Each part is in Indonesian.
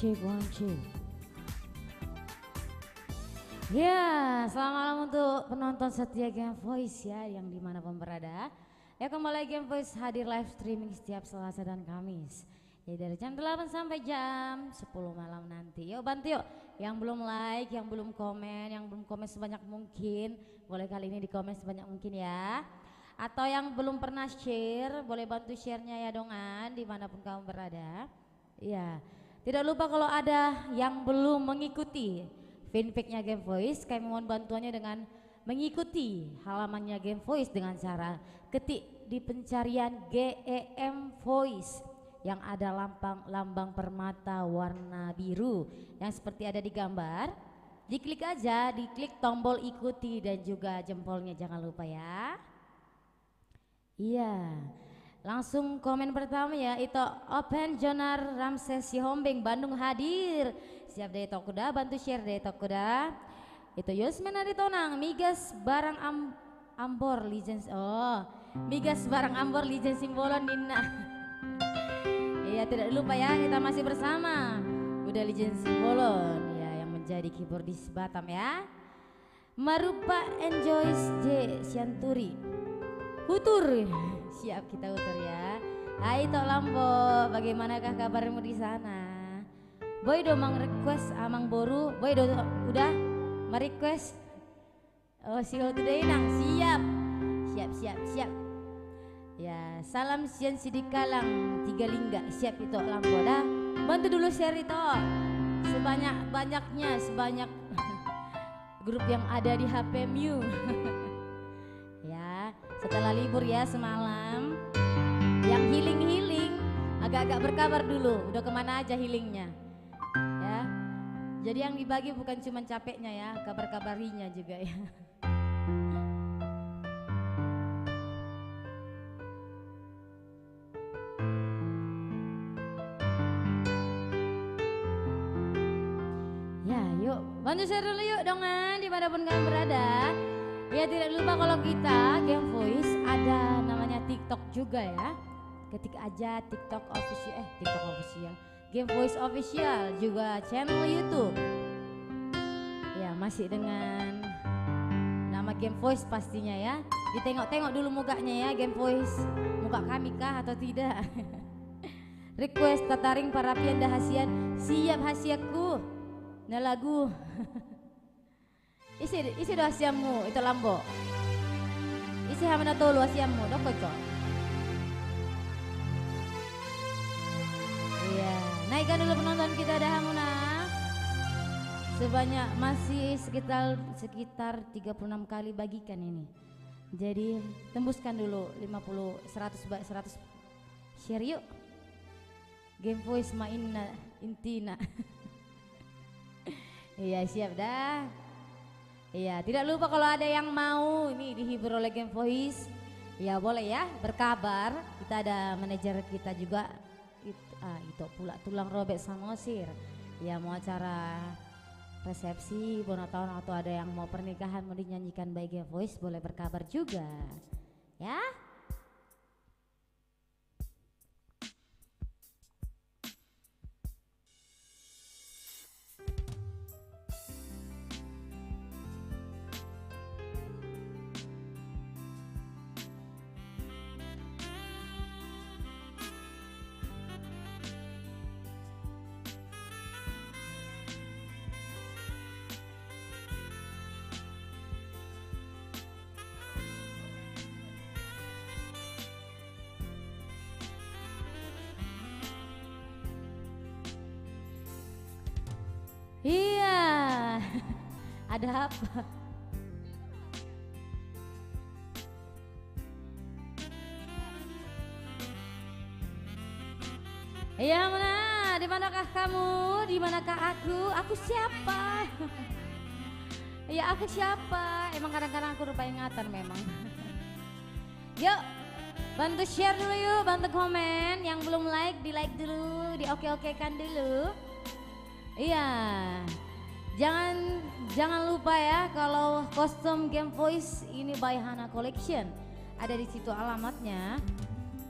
check, one check. Ya, selamat malam untuk penonton setia Game Voice ya, yang dimanapun berada. Ya, kembali Game Voice hadir live streaming setiap Selasa dan Kamis. Ya, dari jam 8 sampai jam 10 malam nanti. Yuk bantu yuk, yang belum like, yang belum komen sebanyak mungkin, boleh kali ini di komen sebanyak mungkin ya. Atau yang belum pernah share, boleh bantu share-nya ya dongan, dimanapun kamu berada. Ya, tidak lupa kalau ada yang belum mengikuti fanpage-nya Game Voice, kami mohon bantuannya dengan mengikuti halamannya Game Voice dengan cara ketik di pencarian GEM Voice yang ada lambang permata warna biru yang seperti ada di gambar. Diklik aja, diklik tombol ikuti dan juga jempolnya, jangan lupa ya. Iya, langsung komen pertama ya, itu Open Jonar Ramses Sihombing Bandung hadir. Siap deh Tokuda, bantu share deh Tokuda. Itu Yusmen Aritonang, Migas Barang Ambor Legends. Oh, Migas Barang Ambor Legends Simbolon Nina. Iya, tidak lupa ya, kita masih bersama Udah Legends Simbolon ya, yang menjadi keyboardis Batam ya. Marupa Enjoys J Sianturi Hutur, siap kita utur ya. Hai Tok Lambo, bagaimanakah kabarmu di sana? Boy do mang request amang boru, boy do udah merequest. Oh si today nang siap. Ya salam sian sidik kalang tiga lingga, siap itu Lambo dah. Bantu dulu share itu sebanyak grup yang ada di HP Mu. Ya, setelah libur ya semalam, yang healing agak-agak berkabar dulu, udah kemana aja healingnya ya. Jadi yang dibagi bukan cuma capeknya ya, kabar-kabarinya juga ya. Ya yuk, bantu share dulu yuk dongan, dimanapun kalian berada. Ya tidak lupa kalau kita Game Voice ada namanya TikTok juga ya. Ketik aja TikTok official, Game Voice official, juga channel YouTube. Ya masih dengan nama Game Voice pastinya ya. Ditengok-tengok dulu mukanya ya Game Voice, muka kami kah atau tidak. Request tataring parapian dahasian, siap hasiaku. Nah lagu. Isi doa siamu itu Lambo. Isi hamana tolu siamu dok kocok. Iya, naikkan dulu penonton kita dah hamuna. Sebanyak masih sekitar 36 kali bagikan ini. Jadi tembuskan dulu 100 share yuk. Game Voice mainna intina. Iya siap dah. Iya, tidak lupa kalau ada yang mau ini dihibur oleh Game Voice, ya boleh ya berkabar. Kita ada manajer kita juga, itu pula tulang robek Samosir. Ya mau acara resepsi, bonus tahun atau ada yang mau pernikahan mau dinyanyikan by Game Voice, boleh berkabar juga, ya. Iya, ada apa? Iya mana? Di manakah kamu? Di manakah aku? Aku siapa? Iya aku siapa? Emang kadang-kadang aku lupa ingatan memang. Yuk, bantu share dulu yuk, bantu komen. Yang belum like, di like dulu, di oke-okekan dulu. Iya, jangan lupa ya kalau kostum Game Voice ini by Hana Collection. Ada di situ alamatnya.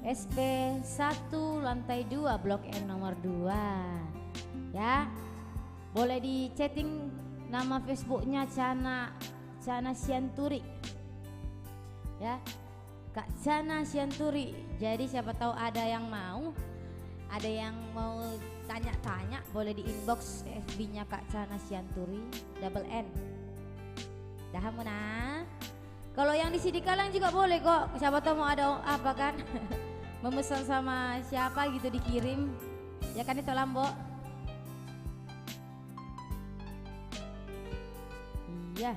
SP 1 lantai 2 Blok M nomor 2. Ya, boleh di chatting nama Facebooknya Cana Sianturi. Ya, Kak Cana Sianturi. Jadi siapa tahu ada yang mau tanya-tanya, boleh di inbox FB-nya Kak Cana Sianturi double N. Dah nah. Kalau yang di Sidikalang juga boleh kok. Siapa tahu mau ada apa kan? Memesan sama siapa gitu dikirim. Ya kan itu Lambo. Iya.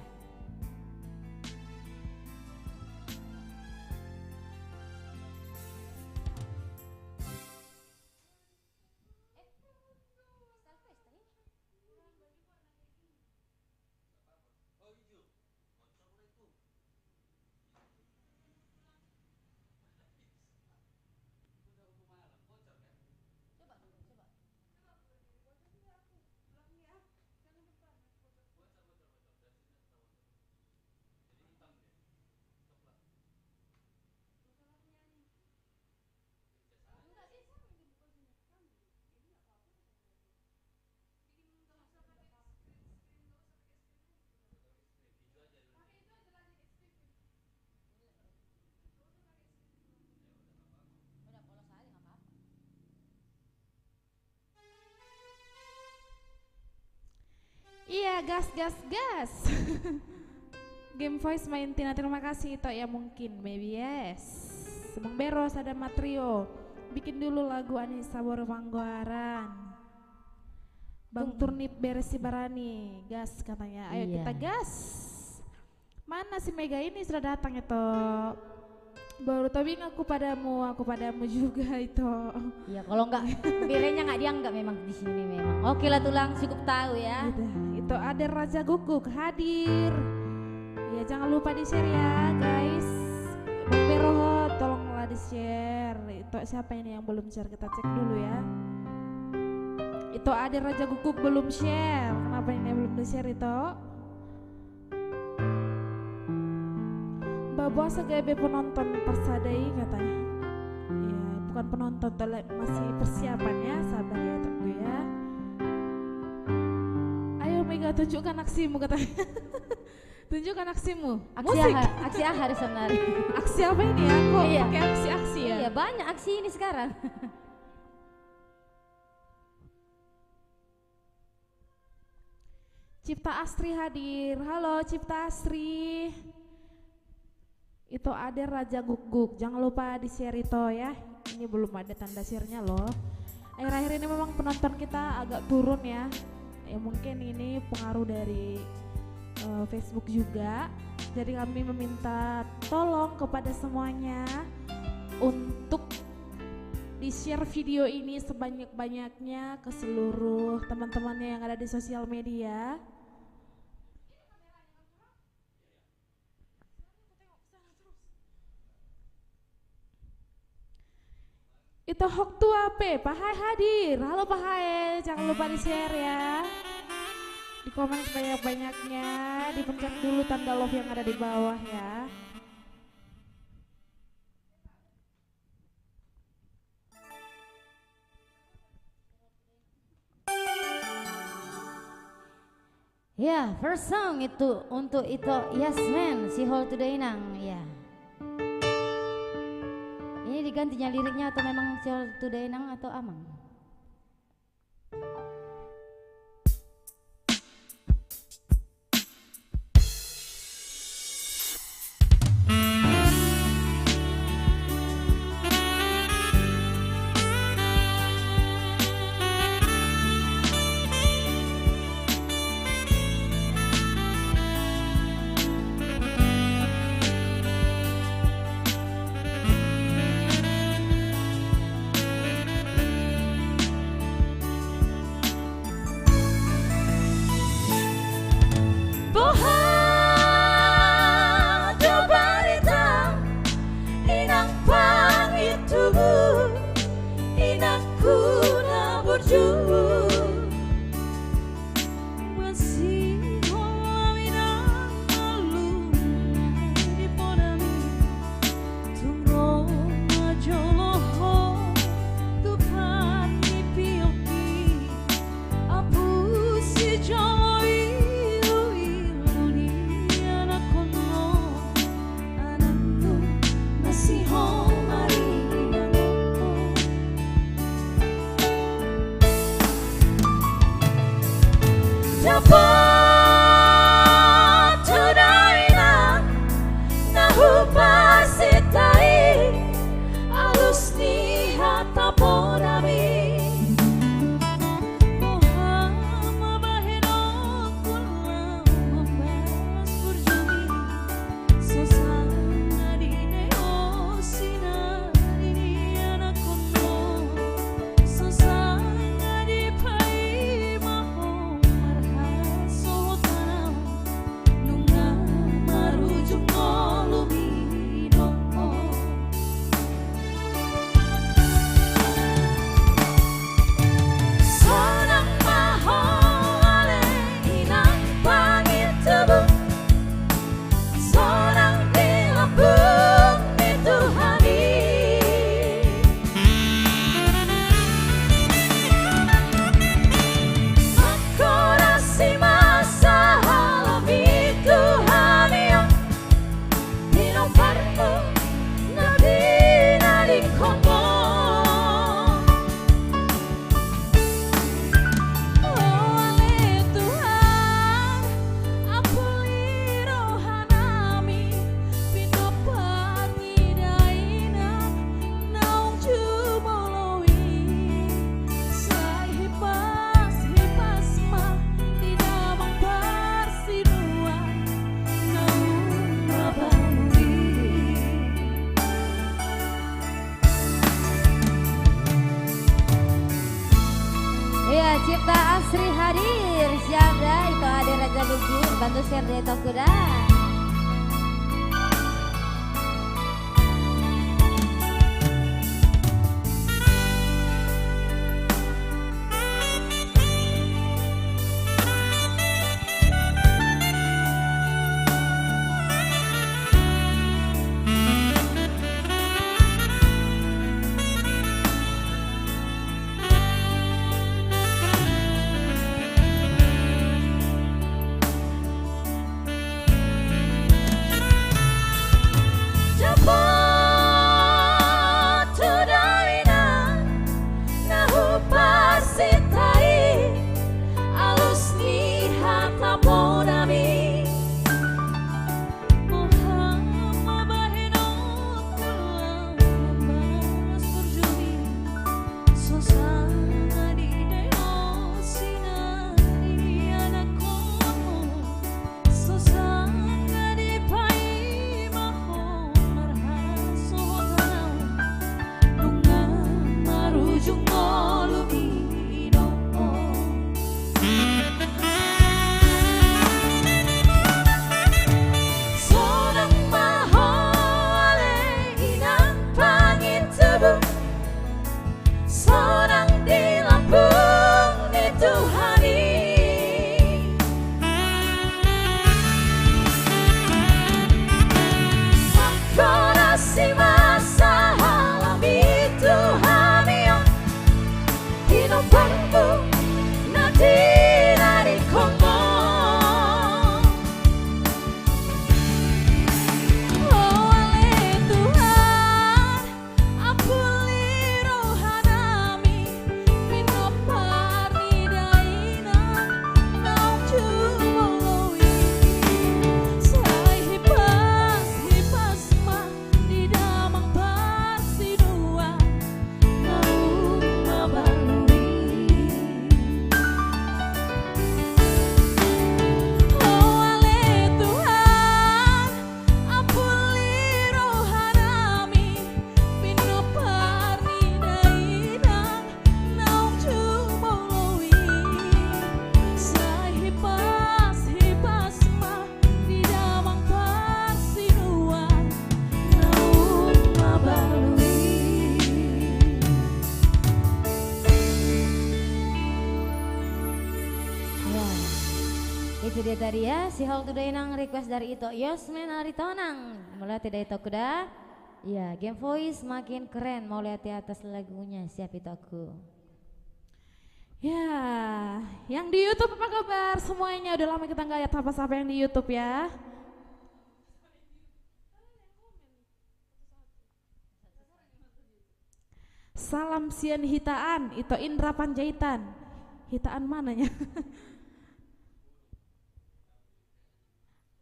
Iya, gas. Game voice main Tina, terima kasih itu ya mungkin, maybe yes. Bang Beros ada Matrio, bikin dulu lagu Anissa Boro Manggoaran. Bang Turnip Beresi Barani, gas katanya, ayo kita gas. Mana si Mega ini sudah datang itu? Baru tobing aku padamu juga itu. Iya, kalau enggak birenya enggak dianggap memang di sini memang. Oke lah Tulang, cukup tahu ya. Itu ada Raja Guguk hadir. Ya jangan lupa di share ya guys. Bang Berohot tolonglah di share. Itu siapa ini yang belum share, kita cek dulu ya. Itu ada Raja Guguk belum share. Kenapa ini belum di share itu? Bawa sebagai penonton persadai katanya. Ya bukan penonton, masih persiapan ya, sabar ya tunggu ya. Ayo Mega tunjukkan aksimu katanya. Tunjukkan aksimu. Aksi hari senari. Aksi apa ini ya? Kok pakai aksi ya? Iya banyak aksi ini sekarang. Cipta Astri hadir. Halo Cipta Astri. Itu ada Raja Guguk, jangan lupa di share itu ya. Ini belum ada tanda share-nya loh. Akhir-akhir ini memang penonton kita agak turun ya. Ya mungkin ini pengaruh dari Facebook juga. Jadi kami meminta tolong kepada semuanya untuk di share video ini sebanyak-banyaknya ke seluruh teman-temannya yang ada di sosial media. Itu Hok Tua P, Pak Hai hadir. Halo Pak Hai, jangan lupa di share ya. Di komen sebanyak-banyaknya, dipencet dulu tanda love yang ada di bawah ya. Ya, first song itu untuk itu Yes Man, si Hold Today Nang ya. Ini digantinya liriknya atau memang si Hold Today Nang atau Amang? Dapat tunay na nahupasitai alus ni hatapo namin Muhammad bahinok kulang mabas berjumi Sosana di neo sinari di anak kuno Sosana di pai maho marhaso tanam Nunga marujung ngolumino Sonang maho ale inang pangit tubuh Sonang dilambung di Tuhani Akorasi masa halami Tuhani Dinoparmu nabi nadi komo Oh ale Tuhan Apuli rohanami Pindo pangidaina Naung jumolowi Sai hipas hipas ma Di damang parsinuan Naung mabalui Iya, Cipta Asri hadir. Siapa itu ada Raja Gugur, bantu share dari Tokuda. Dapat tunay na nahupasitai alus ni hatapo namin Muhammad bahinok kulang mabas berjumi Sosana di dayo sinari di anak kono Sosana di pai maho marhaso tanam Nunga marujung ngolumino Sonang maho ale inang pangit tubuh Sonang dilambung di Tuhani Akorasi masa halami Tuhani Dinoparmu nadi nadi komo Oh ale Tuhan Apuli rohanami Pindo pangidaina Naung jumolowi Sai hipas hipas ma Di damang parsinuan Naung mabalui Oh ale Tuhan Apuli rohanami Pindo pangidaina Naung jumolowi Sai hipas hipas ma Di damang parsinuan Naung mabalui Ya, itu dia tadi ya, si Hall Today nang request dari Ito Yosmen Aritonang. Mulai tidak Ito kuda. Ya, game voice makin keren. Mau lihat di atas lagunya, siap itu aku. Ya, yang di YouTube apa kabar semuanya? Udah lama kita nggak lihat apa-apa yang di YouTube ya. Salam Sian Hitaan, itu Indra Panjaitan. Hitaan mananya?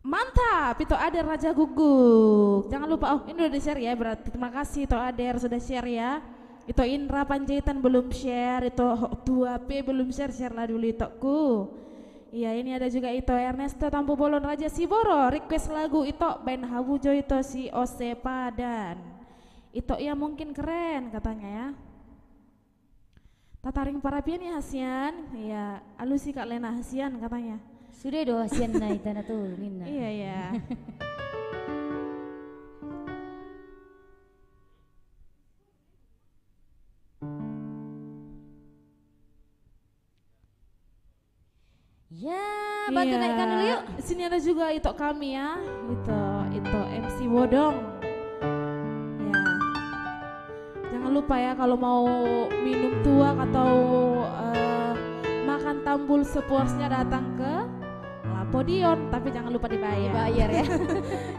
Mantap, itu Ader Raja Guguk. Jangan lupa, oh ini udah di share ya, berarti terima kasih itu Ader sudah share ya. Itu Indra Panjaitan belum share, itu 2P belum share, share lah dulu itoku. Iya ini ada juga itu Ernesto Tampu Bolon Raja Siboro, request lagu itu band Habujo itu si Ose Padan. Itu ya mungkin keren katanya ya. Tataring Parapian ya Hasian, iya alusi Kak Lena Hasian katanya. Sudah doa Hasian na itana tuh Nina. Iya ya. Ya, bantu Iya. naikkan dulu yuk. Sini ada juga itu kami ya, itu MC Wodong. Ya, jangan lupa ya kalau mau minum tuak atau makan tambul sepuasnya datang ke Lapodion, tapi jangan lupa dibayar. Bayar ya.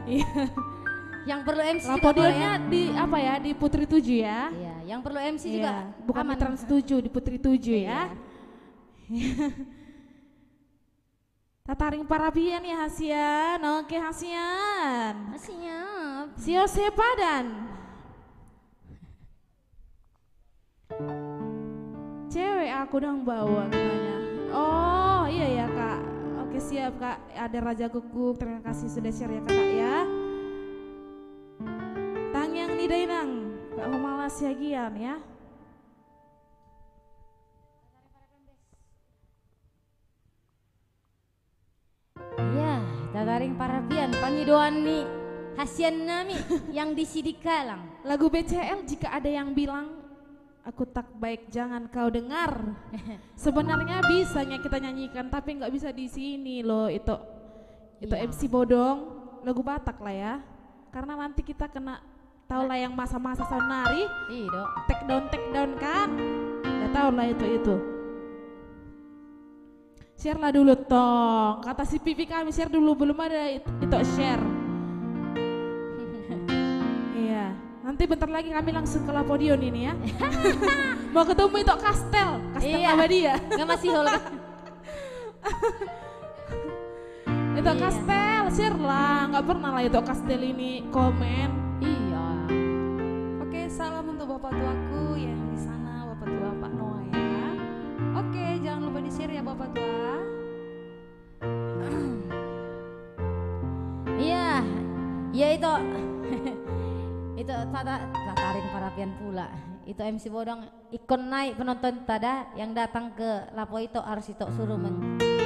Iya. Yang perlu MC juga boleh Lapodionnya ya. di apa ya, di Putri 7 ya. Iya, yang perlu MC juga Iya, bukan di aman. Trans 7, di Putri 7 ya. Tataring Parapian ya Hasian, oke Hasian. Siap. Sio Sepadan. Cewek aku dong bawa katanya. Oh iya ya Kak. Oke siap Kak. Ada Raja Guguk. Terima kasih sudah share ya Kakak ya. Tangyang Nidainang. Kak Humalas Yagian ya. Ya, tataring Parapian pangidoan nih Hasian nami yang di Sidikalang. Lagu BCL jika ada yang bilang aku tak baik jangan kau dengar. Sebenarnya bisanya kita nyanyikan tapi nggak bisa di sini loh itu Iya. MC Bodong lagu Batak lah ya. Karena nanti kita kena tahu lah yang masa-masa sonari Iya, take down kan. Udah tahu lah itu. Share lah dulu tong. Kata si Pipi kami share dulu belum ada itu share. Iya. Nanti bentar lagi kami langsung ke Lapodion ini ya. Mau ketemu itu Kastel Iya. Abadia. Nggak masih hol kan? Itu Iya. Kastel, share lah. Nggak pernah lah itu Kastel ini komen. Iya. Oke, salam untuk bapak tuaku yang di sana, bapak tua Pak Noah ya. Oke, jangan lupa di-share ya bapak tua. Iya. Ya itu. Itu tataring Parapian pula. Itu MC Bodong ikon naik penonton tada yang datang ke Lapo itu harus itu suruh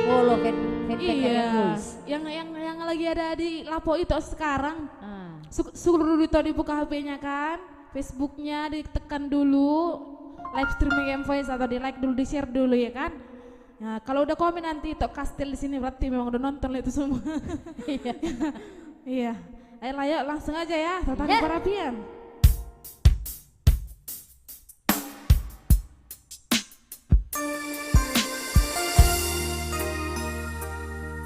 follow fanpage Iya. Voice. Yang lagi ada di Lapo itu sekarang. Ah. Suruh itu dibuka HP-nya kan, Facebooknya ditekan dulu, live streaming Voice atau di like dulu, di share dulu ya kan. Nah, kalau udah komen nanti itu Kastel di sini berarti memang udah nonton itu semua. Iya. Iya. Ayolah yuk langsung aja ya, Tataring Ya. Parapian.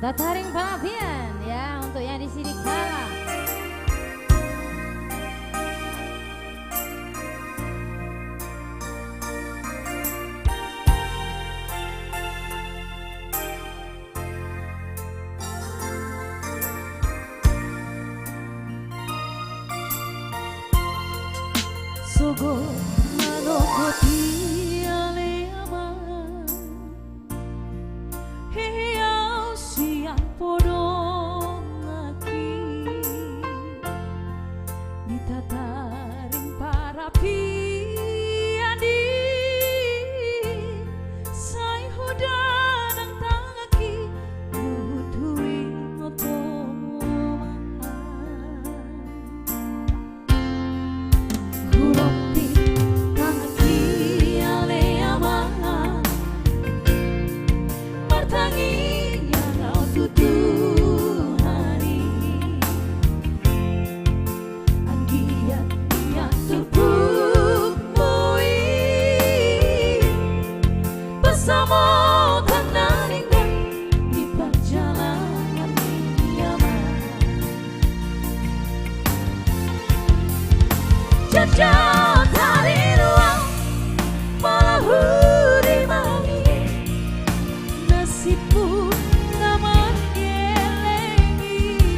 Tataring Parapian ya untuk yang di sini kalah. Sogo manokoti aleama hiau siang podong aki di tataring Parapian di sai hudanang tangaki nuhutui motomahan Guropi tangaki aleama martangi yang kau tutuhani anggiat yang tepuk mui bersama kanaring dan di perjalanan nyaman Jajah dari ruang malahuri mami nasibku naman yelengi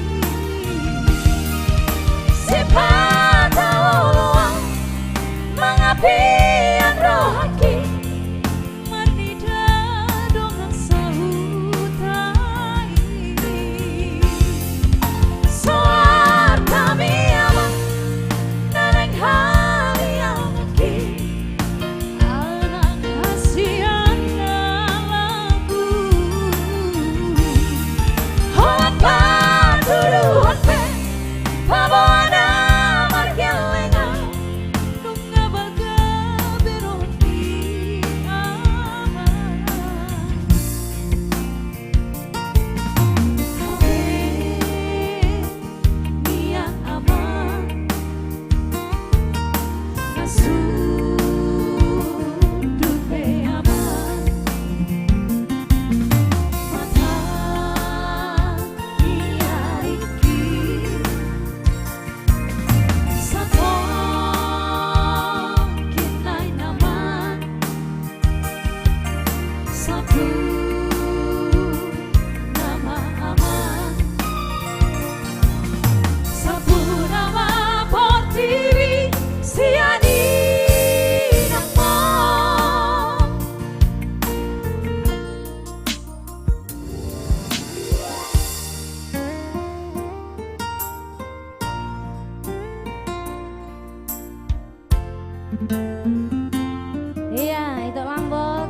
Iya, itu Lombok.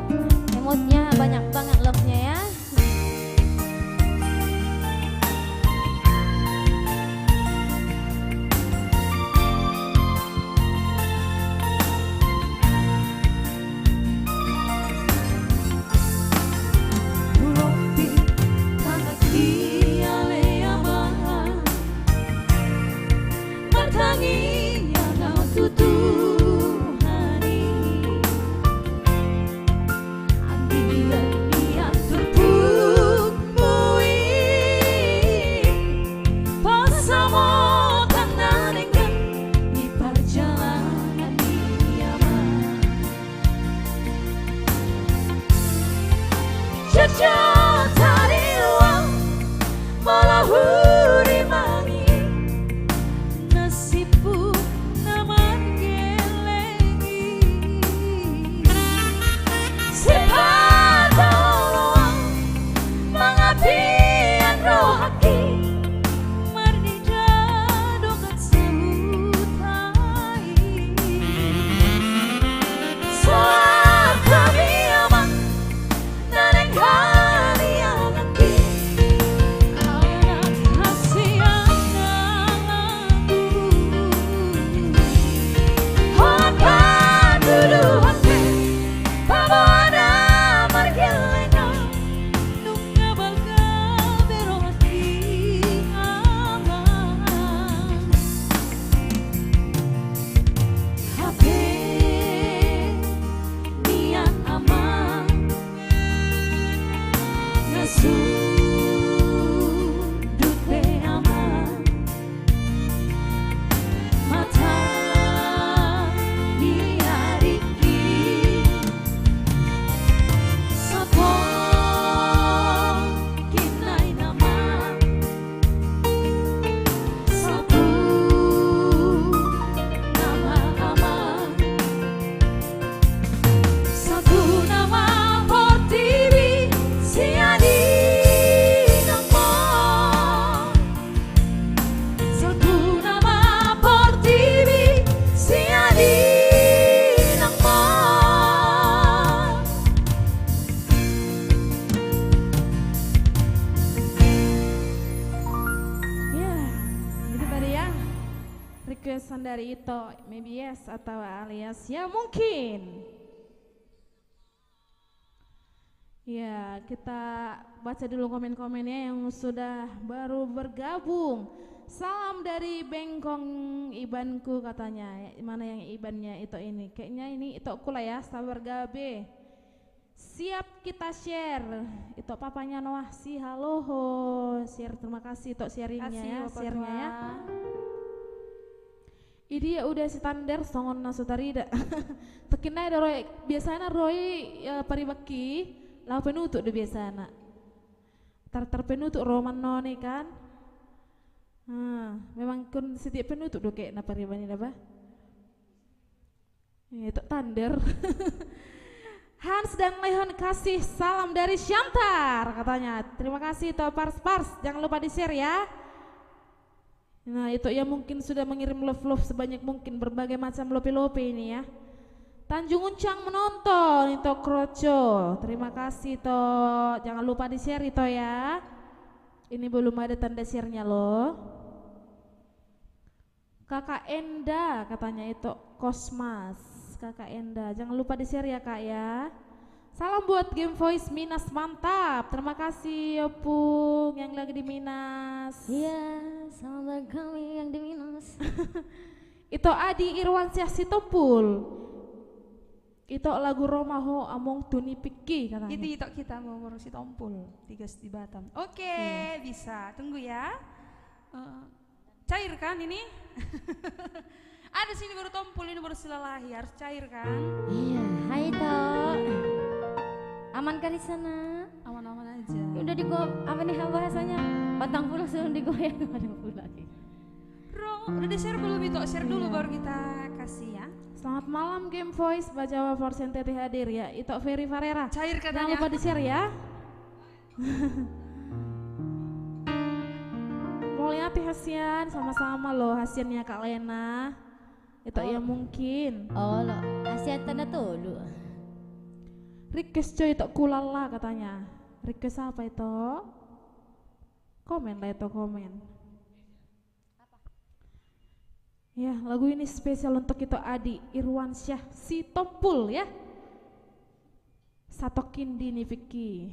Emotnya banyak banget love-nya ya. Requestan dari Ito, maybe yes atau alias ya mungkin. Ya, kita baca dulu komen-komennya yang sudah baru bergabung. Salam dari Bengkong Ibanku katanya. Mana yang Ibannya Ito ini? Kayaknya ini Ito kula ya, sabar gabe. Siap kita share. Ito papanya Noah si halo ho. Share, terima kasih Ito sharingnya ya, share-nya ya. Ini ya udah standar songon nasutarida. Tekinai ada roy biasanya roy ya, paribaki lau penutup de biasana. Tar penutup roman noni kan. Memang kun setiap penutup do kayak na paribani apa? Itu tandar. Hans dan Leon kasih salam dari Shantar katanya. Terima kasih to pars, jangan lupa di-share ya. Nah itu ya mungkin sudah mengirim love sebanyak mungkin berbagai macam lope ini ya. Tanjung Uncang menonton itu Kroco. Terima kasih to. Jangan lupa di-share itu ya. Ini belum ada tanda share-nya loh. Kakak Enda katanya itu Kosmas. Kakak Enda, jangan lupa di-share ya Kak ya. Salam buat Game Voice Minas mantap. Terima kasih Opung yang lagi di Minas. Iya, salam buat kami yang di Minas. Itu Adi Irwansyah Sitopul. Itu lagu Romaho Among Tuni Piki katanya. Itu kita mau ngurusi tompul 3 di Batam. Oke, bisa. Tunggu ya. Cair kan ini? Ada sini baru tompul, ini baru silalahi, harus cair kan? Iya, hai to. Aman kah di sana? Aman-aman aja. Ya udah apa nih bahasanya? Batang pulang sebelum digoyang ada pulang. Udah di share belum itu? Share dulu Iya. baru kita kasih ya. Selamat malam Game Voice, Bajawa Forsenteti hadir ya. Itu Ferry Farera. Cair Jangan katanya. lupa di share ya. Mau lihat hasian sama-sama loh hasiannya Kak Lena. Itu ya mungkin. Oh lo, Asia tanda dulu. Request coy itu kulala katanya. Request apa itu? Komen lah itu komen. Ya lagu ini spesial untuk itu Adi Irwansyah si Tompul ya. Satokin Dini Vicky.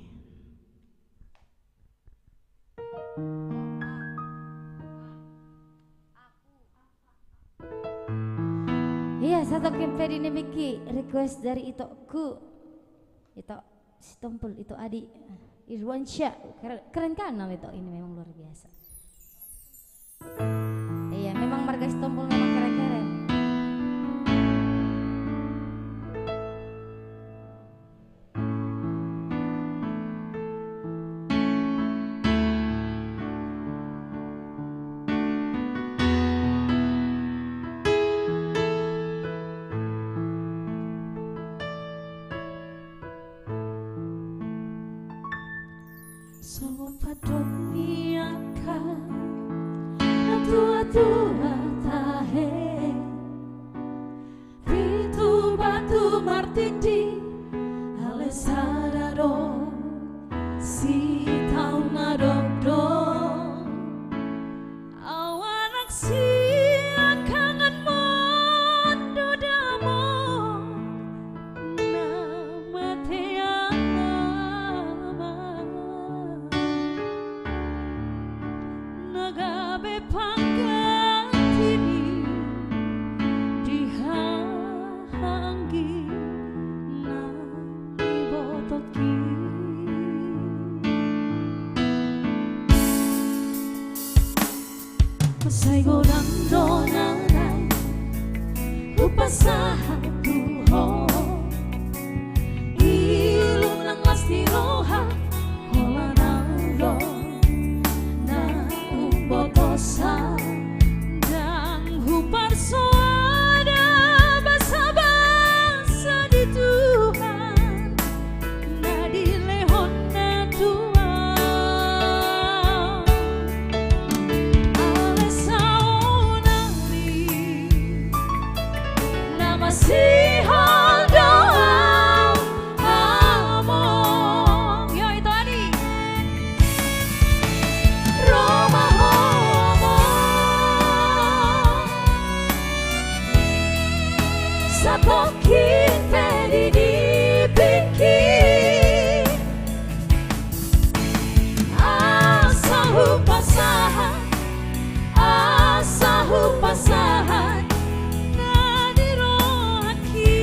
Iya, satu kempe di Miki request dari itu si Tompul itu Adi Irwansyah keren kanal itu ini memang luar biasa. Iya, memang marga si Tompul memang keren-keren. Sopa doniaka na tua tahe Pitu batu martindi Alessandro si tau nadokdo Awanak si kangen mondo damo Nama Nagabe pangkatini dihanggi na ibotoki Masaigo ng donanay upasahan tuho ilum ng lastiroha hola ng botosa dan hupar soada basa-basa di Tuhan na di lehon na Tuhan Alesaunari na masihal doang among yo itu Adi Roma Satokin pedi di piki Asahu pasahan Nadirohaki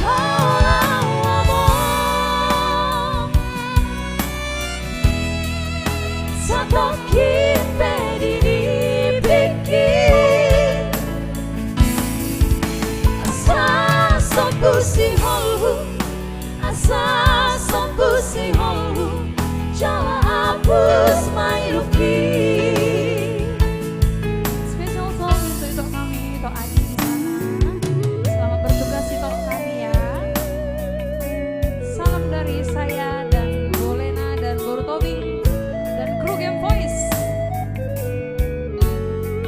Halawamo Satokin pedi di Asa sombusi holhu Jawa hapus mairuki Special song untuk kami Tok Adi di sana. Selamat bertugas di Tok kami ya. Salam dari saya dan Bolena dan Guru Tobi dan kru Game Voice.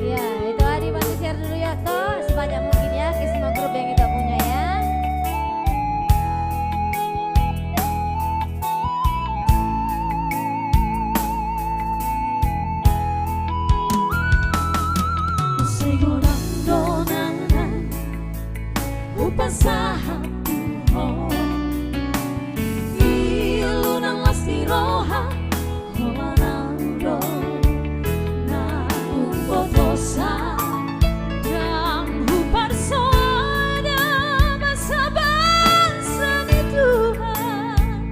Ya, itu Adi bantu share dulu ya toh sebanyak mungkin ya ke semua grup yang kita punya ya. Segurang donanan upasahan tuho ilunang lastiroha holanando na umbotosa yang hupar soada basa-basa di Tuhan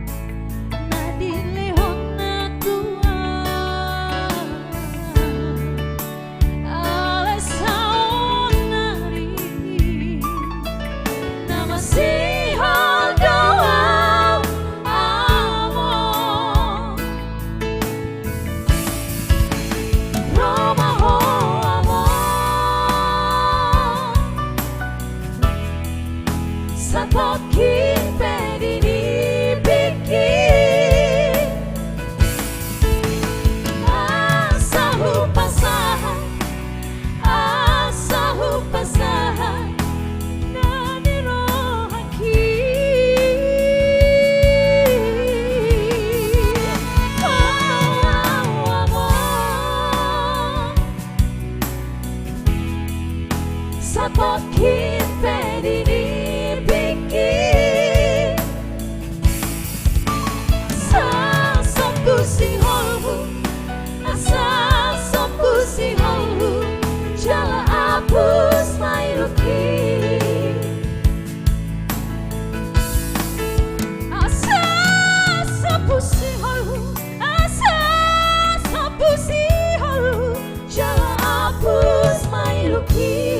na dilehon na Tuhan Alesaunari Satokin pedini pikir Asahu pasahan Nani rohaki Satokin pedini pikir Sasampu singolhu Sasampu singolhu Jala apus mailuki Sasampu singolhu Sasampu singolhu Jala apus mailuki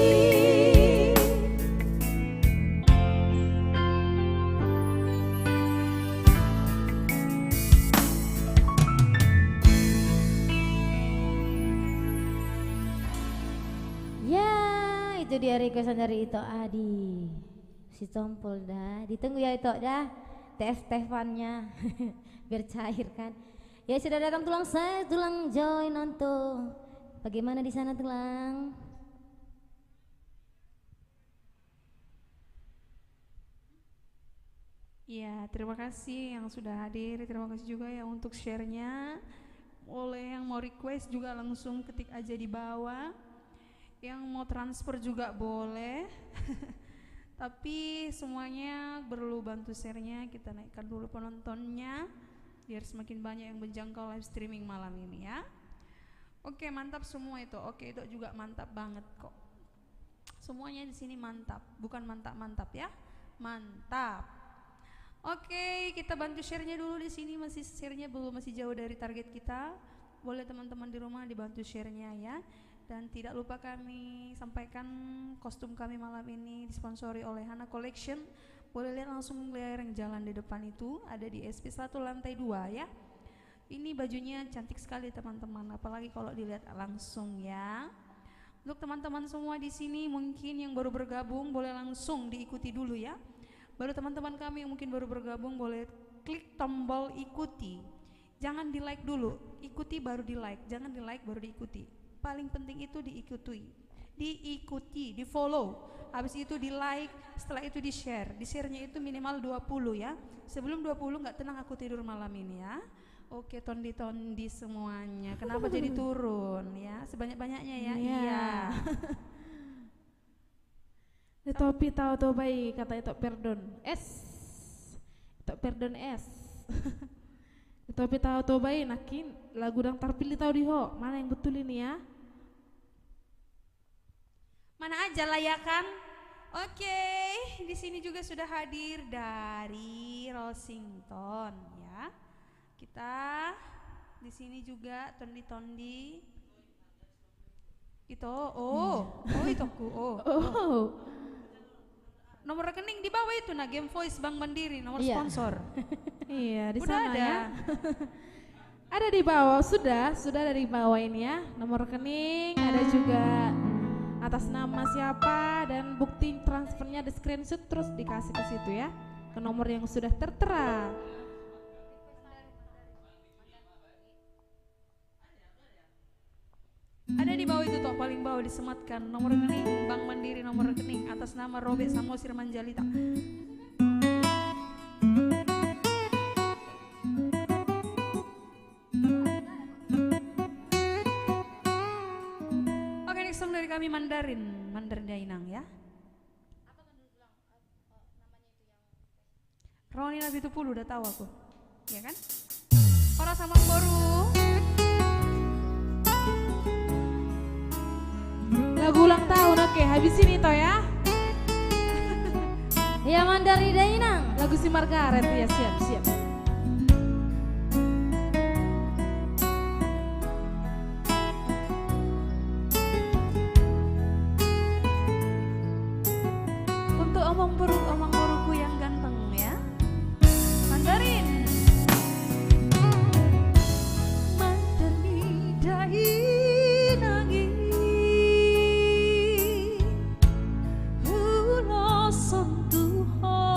itu dia requestan dari Ito Adi si Tompul dah ditunggu ya Ito dah TF-TF-annya biar cair kan ya sudah datang tulang join nonton bagaimana di sana tulang ya terima kasih yang sudah hadir terima kasih juga ya untuk share-nya oleh yang mau request juga langsung ketik aja di bawah yang mau transfer juga boleh tapi semuanya perlu bantu share-nya kita naikkan dulu penontonnya biar semakin banyak yang menjangkau live streaming malam ini ya oke mantap semua itu oke itu juga mantap banget kok semuanya di sini mantap bukan mantap ya mantap oke kita bantu share-nya dulu di sini masih share-nya belum masih jauh dari target kita boleh teman-teman di rumah dibantu share-nya ya. Dan tidak lupa kami sampaikan kostum kami malam ini disponsori oleh Hana Collection. Boleh lihat langsung layar yang jalan di depan itu ada di SP1 lantai 2 ya. Ini bajunya cantik sekali teman-teman, apalagi kalau dilihat langsung ya. Untuk teman-teman semua di sini mungkin yang baru bergabung boleh langsung diikuti dulu ya. Baru teman-teman kami yang mungkin baru bergabung boleh klik tombol ikuti. Jangan di like dulu, ikuti baru di like, jangan di like baru diikuti. Paling penting itu diikuti, di follow, habis itu di like, setelah itu di share. Di share-nya itu minimal 20 ya. Sebelum 20 nggak tenang aku tidur malam ini ya. Oke tondi semuanya. Kenapa jadi turun ya? Sebanyak-banyaknya ya. Iya. Topi tahu tuh baik kata itu perdon S. Itu perdon S. Topi tahu tuh baik nakin lagu yang terpilih tahu di ho. Mana yang betul ini ya? Mana aja layakan. Oke, di sini juga sudah hadir dari Rosington ya. Kita di sini juga tondi-tondi. Itu itu aku. Nomor rekening di bawah itu Game Voice Bank Mandiri nomor sponsor. Iya, di Udah sana ada. ya. Ada di bawah, sudah ada di bawah ini ya. Nomor rekening, ada juga atas nama siapa dan bukti transfernya di screenshot terus dikasih ke situ ya. Ke nomor yang sudah tertera. Ada di bawah itu toh paling bawah disematkan nomor rekening Bank Mandiri nomor rekening atas nama Robek Samosir Manjalita. Oke, next song dari kami Mandarin Dainang ya. Roni Nabi Tupulu udah tahu aku, ya kan? Orang sama baru. Lagu ulang tahun oke, habis ini toh ya. Ya Mandari Dainang. Lagu si Margaret ya siap. Untuk omong boruku yang ganteng ya. Mandarin. Mandari Dainang ulo sentuhan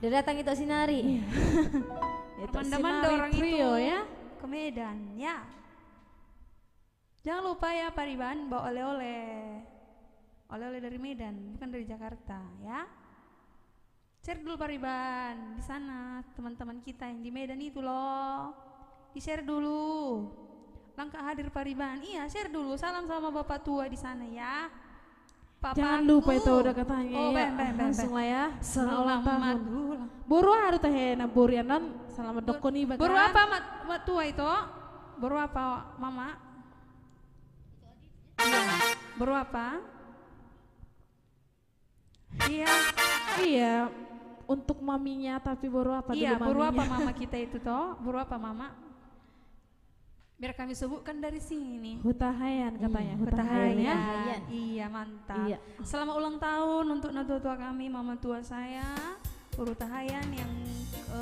Dia datang itu sinari. Itu Manda-manda Sinari orang Trio itu ya. ke Medan ya. Jangan lupa ya Pariban bawa oleh-oleh. Oleh-oleh dari Medan, bukan dari Jakarta ya. Share dulu Pariban di sana teman-teman kita yang di Medan itu loh. Di-share dulu. Langkah hadir Pariban. Iya, share dulu. Salam sama Bapak tua di sana ya. Jangan lupa itu udah katanya Oh, ya. langsung lah ya. Ulang tahun. Selamat ulang. Buru harus teh na burianan selamat dokoni bagan. Baru apa mak tua itu? Baru apa mama? Iya. Baru apa? Iya. Iya, untuk maminya tapi baru apa Iya, dulu baru apa maminya. mama kita itu toh? Baru apa mama? Biar kami sebutkan dari sini. Hutahayan katanya, hutahayan ya. Hutahayan. Iya, mantap. Iya. Selamat ulang tahun untuk natua tua kami, mama tua saya, Hutahayan yang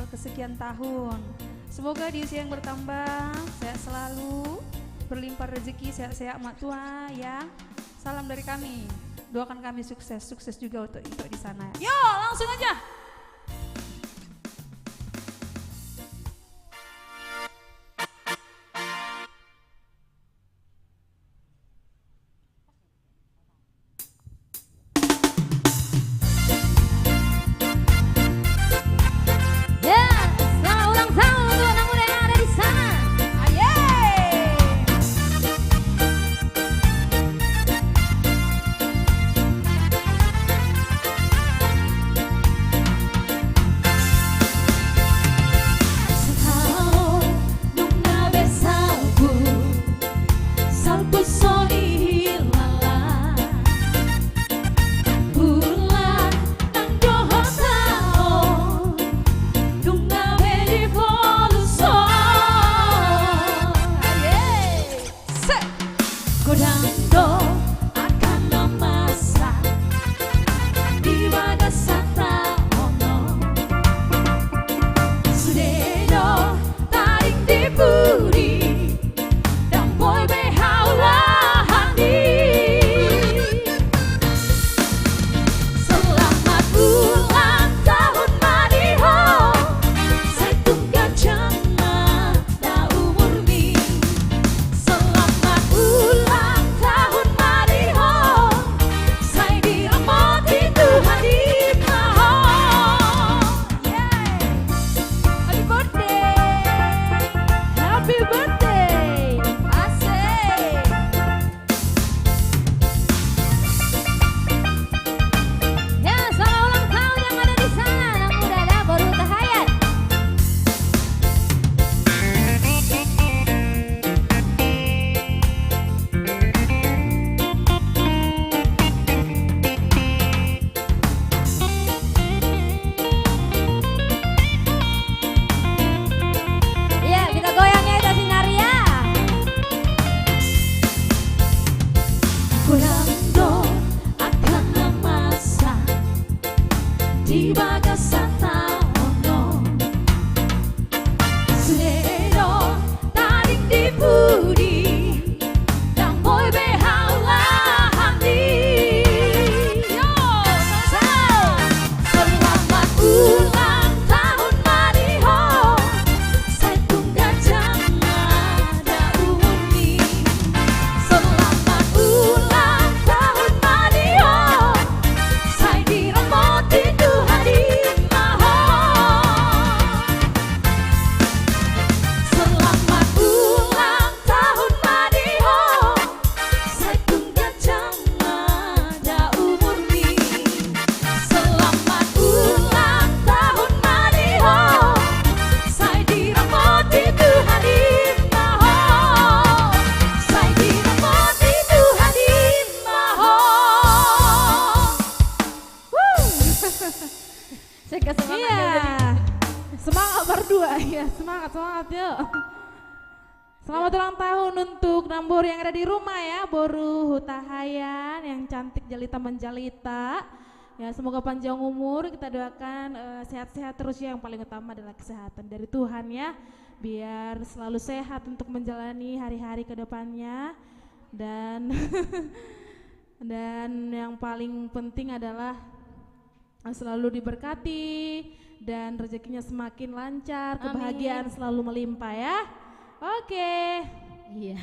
kesekian tahun. Semoga di usia yang bertambah, sehat selalu, berlimpah rezeki, sehat-sehat mak tua ya. Salam dari kami. Doakan kami sukses, sukses juga untuk di sana. Yo, langsung aja. Ya, selamat ulang tahun untuk anak muda yang ada di sana. Aye. Setahun nunga besalku, salpu soli hilala. Bulan nang doho taon, nunga wedi poluso. Aye. Se. Godando akan memasak di bagasata ono. Sudedo taring dipuri dan boy behawa handi. Selamat ulang tahun Madiho, saya tunggu jangan dah umur mi. Selamat ulang tahun Madiho, saya dirahmati Tuhan di Maha. Happy birthday, happy birthday, asik. Ya, selamat ulang tahun yang ada di sana, anak muda dah baru tahayat. Iya, kita goyang ya itu sinari ya. Kulando akan memasak di bagasata ono. Sudedo taring dipudi dan boy behawa handi. Yo, selamat ulang tahun Madiho, saya tunggu jangan ada umur mi. Selamat ulang tahun Madiho, saya dirahmati Tuhan di Maha. Selamat ulang tahun Madiho, saya tunggu jangan ada umur mi. Selamat ulang tahun Madiho, saya dirahmati Tuhan di Maha. Saya dirahmati Tuhan di Maha. Saya kasih semangat Iya. ya. Semangat berdua ya, semangat yuk. Selamat ulang tahun untuk Nambur yang ada di rumah ya, Boru Hutahayan yang cantik jelita menjalita. Ya, semoga panjang umur, kita doakan sehat-sehat terus ya, yang paling utama adalah kesehatan dari Tuhan ya. Biar selalu sehat untuk menjalani hari-hari ke depannya. Dan dan yang paling penting adalah selalu diberkati dan rezekinya semakin lancar, kebahagiaan selalu melimpah ya. Oke. Iya.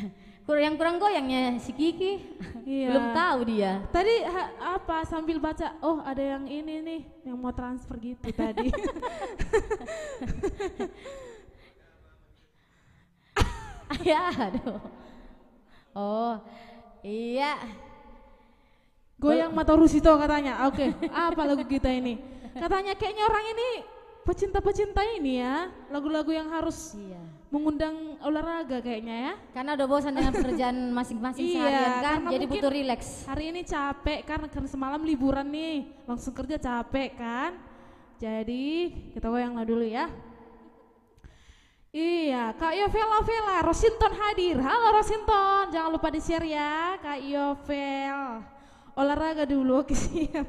Yang kurang goyangnya si Kiki. Iya. Belum tahu dia. Tadi apa sambil baca, oh ada yang ini nih yang mau transfer gitu tadi. Ya, aduh. Oh, iya. Goyang mata Rusito katanya. Oke, apa lagu kita ini? Katanya kayaknya orang ini pecinta-pecinta ini ya, lagu-lagu yang harus Iya. mengundang olahraga kayaknya ya. Karena udah bosan dengan pekerjaan masing-masing Iya, seharian kan, karena jadi mungkin butuh rileks. Hari ini capek kan, karena semalam liburan nih, langsung kerja capek kan. Jadi kita goyanglah dulu ya. Iya, Kak Yovela, Rosinton hadir. Halo Rosinton, jangan lupa di-share ya, Kak Yovel. Olahraga dulu, oke siap.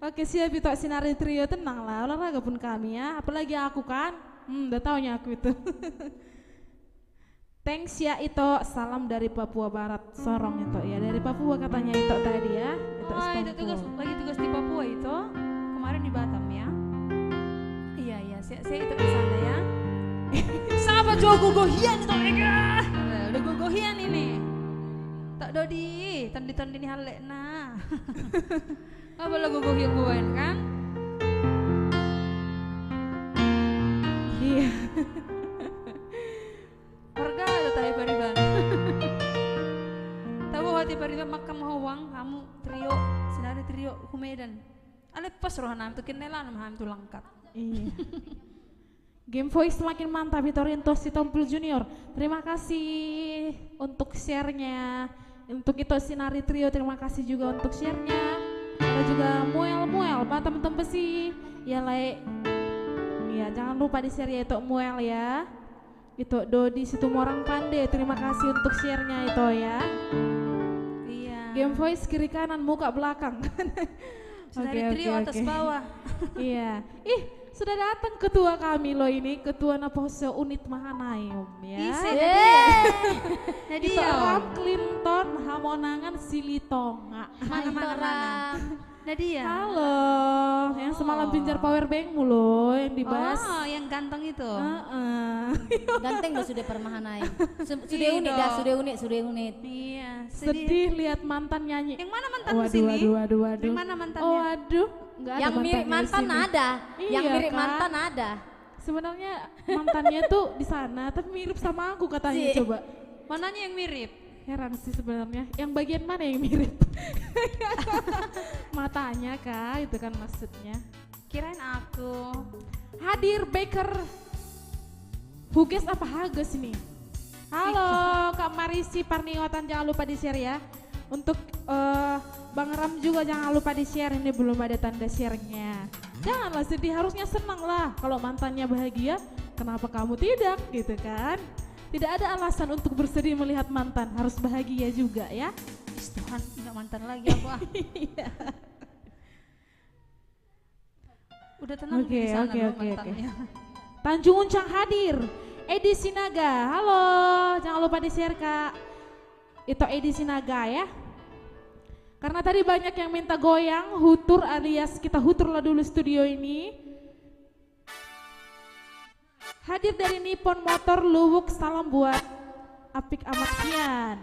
Oke siap itu Sinari Trio, tenang lah, olahraga pun kami ya. Apalagi aku kan, udah taunya aku itu. Thanks ya itu, salam dari Papua Barat, Sorong itu ya, dari Papua katanya itu tadi ya. Itu Oh, itu Istanbul. lagi tugas di Papua itu. Kemarin di Batam ya. Iya, saya itu di sana ya. Sahabat jual gogohian itu Ega. Udah gogohian ini. Tak dodi, tandi ni halek na. Apa lo gogohian gogohian kan? Iya. Harga ada tahi pariban. Tahu hati pariban makam hawang kamu trio Sinari Trio Humedan. Ale pas rohanam tu kenelan maham tu langkat. Iya. Game Voice semakin mantap itu Rintos si Tompul Junior. Terima kasih untuk share-nya. Untuk itu Sinari Trio terima kasih juga untuk share-nya. Ada juga Muel Batam Tembesi. Ya like. Ya jangan lupa di-share ya itu Muel ya. Itu Dodi Situmorang Pande, terima kasih untuk share-nya itu ya. Iya. Game Voice kiri kanan muka belakang. Sinari Trio atas bawah. Iya. Sudah datang ketua kami loh ini, ketua Naposo Unit Mahanaim ya. Jadi Itu ya. Ram Clinton Hamonangan Silitonga. Mana. Nadia. Halo, yang semalam pinjar power bank mulu yang dibahas. Oh, yang ganteng itu. Ganteng dah sudah permahanai. Sudah Iya unit dong. dah, sudah unit. Iya, Sedih lihat mantan nyanyi. Yang mana mantanmu Waduh, sini? waduh. Yang mana mantannya? Oh, waduh. Nggak ada Yang mirip mantannya di mantan sini. ada, yang Iya, mirip Kak. mantan ada. Sebenarnya mantannya tuh di sana, tapi mirip sama aku katanya. Coba. Mananya yang mirip? Heran sih sebenarnya. Yang bagian mana yang mirip? Matanya kak, itu kan maksudnya. Kirain aku. Hadir Baker. Huges apa Hages ini? Halo Kak Marisi Parniotan, jangan lupa di-share ya. Untuk Bang Ram juga jangan lupa di-share, ini belum ada tanda share-nya. Janganlah sedih, harusnya senang lah. Kalau mantannya bahagia, kenapa kamu tidak gitu kan? Tidak ada alasan untuk bersedih melihat mantan, harus bahagia juga ya. Tuhan, enggak mantan lagi aku ah. Udah tenang di sana loh mantannya. Tanjung Uncang hadir. Edi Sinaga, halo, jangan lupa di-share Kak. Itu Edi Sinaga ya. Karena tadi banyak yang minta goyang, hutur alias kita huturlah dulu studio ini. Hadir dari Nippon Motor Luwuk, salam buat Apik Amat Kian.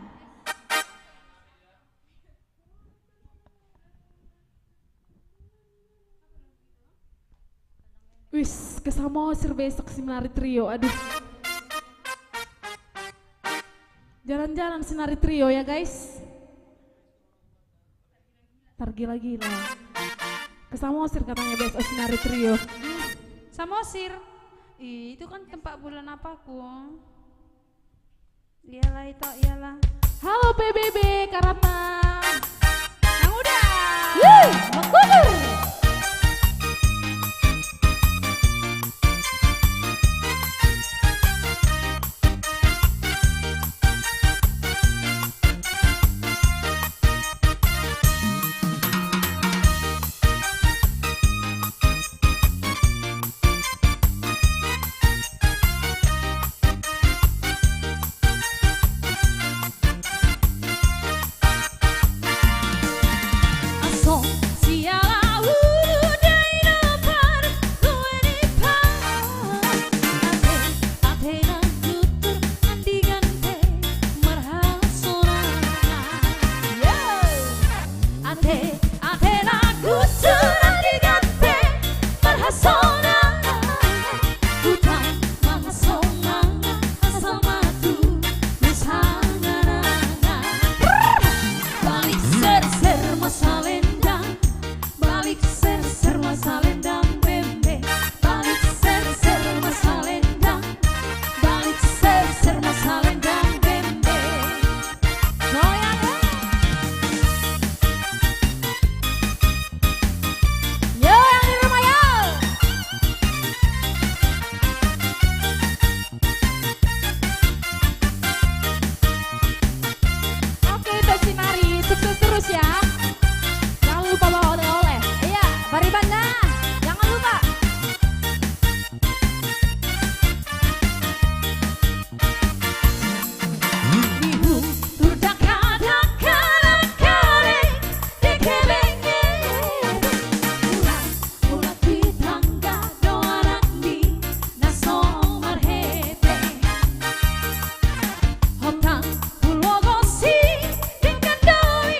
Wis, ke Samosir besok Sinari Trio, aduh. Jalan-jalan Sinari Trio ya guys. Ntar gila-gila. Ke Samosir katanya besok Sinari Trio. Samosir. Itu kan tempat bulan apaku. Iyalah itu, iyalah. Halo PBB Karata. Yang udah. Vancouver. terus ya. Jangan lupa bawa oleh-oleh. Iya, Bari Banda, jangan lupa. Hotang pulau gosi tingkat doi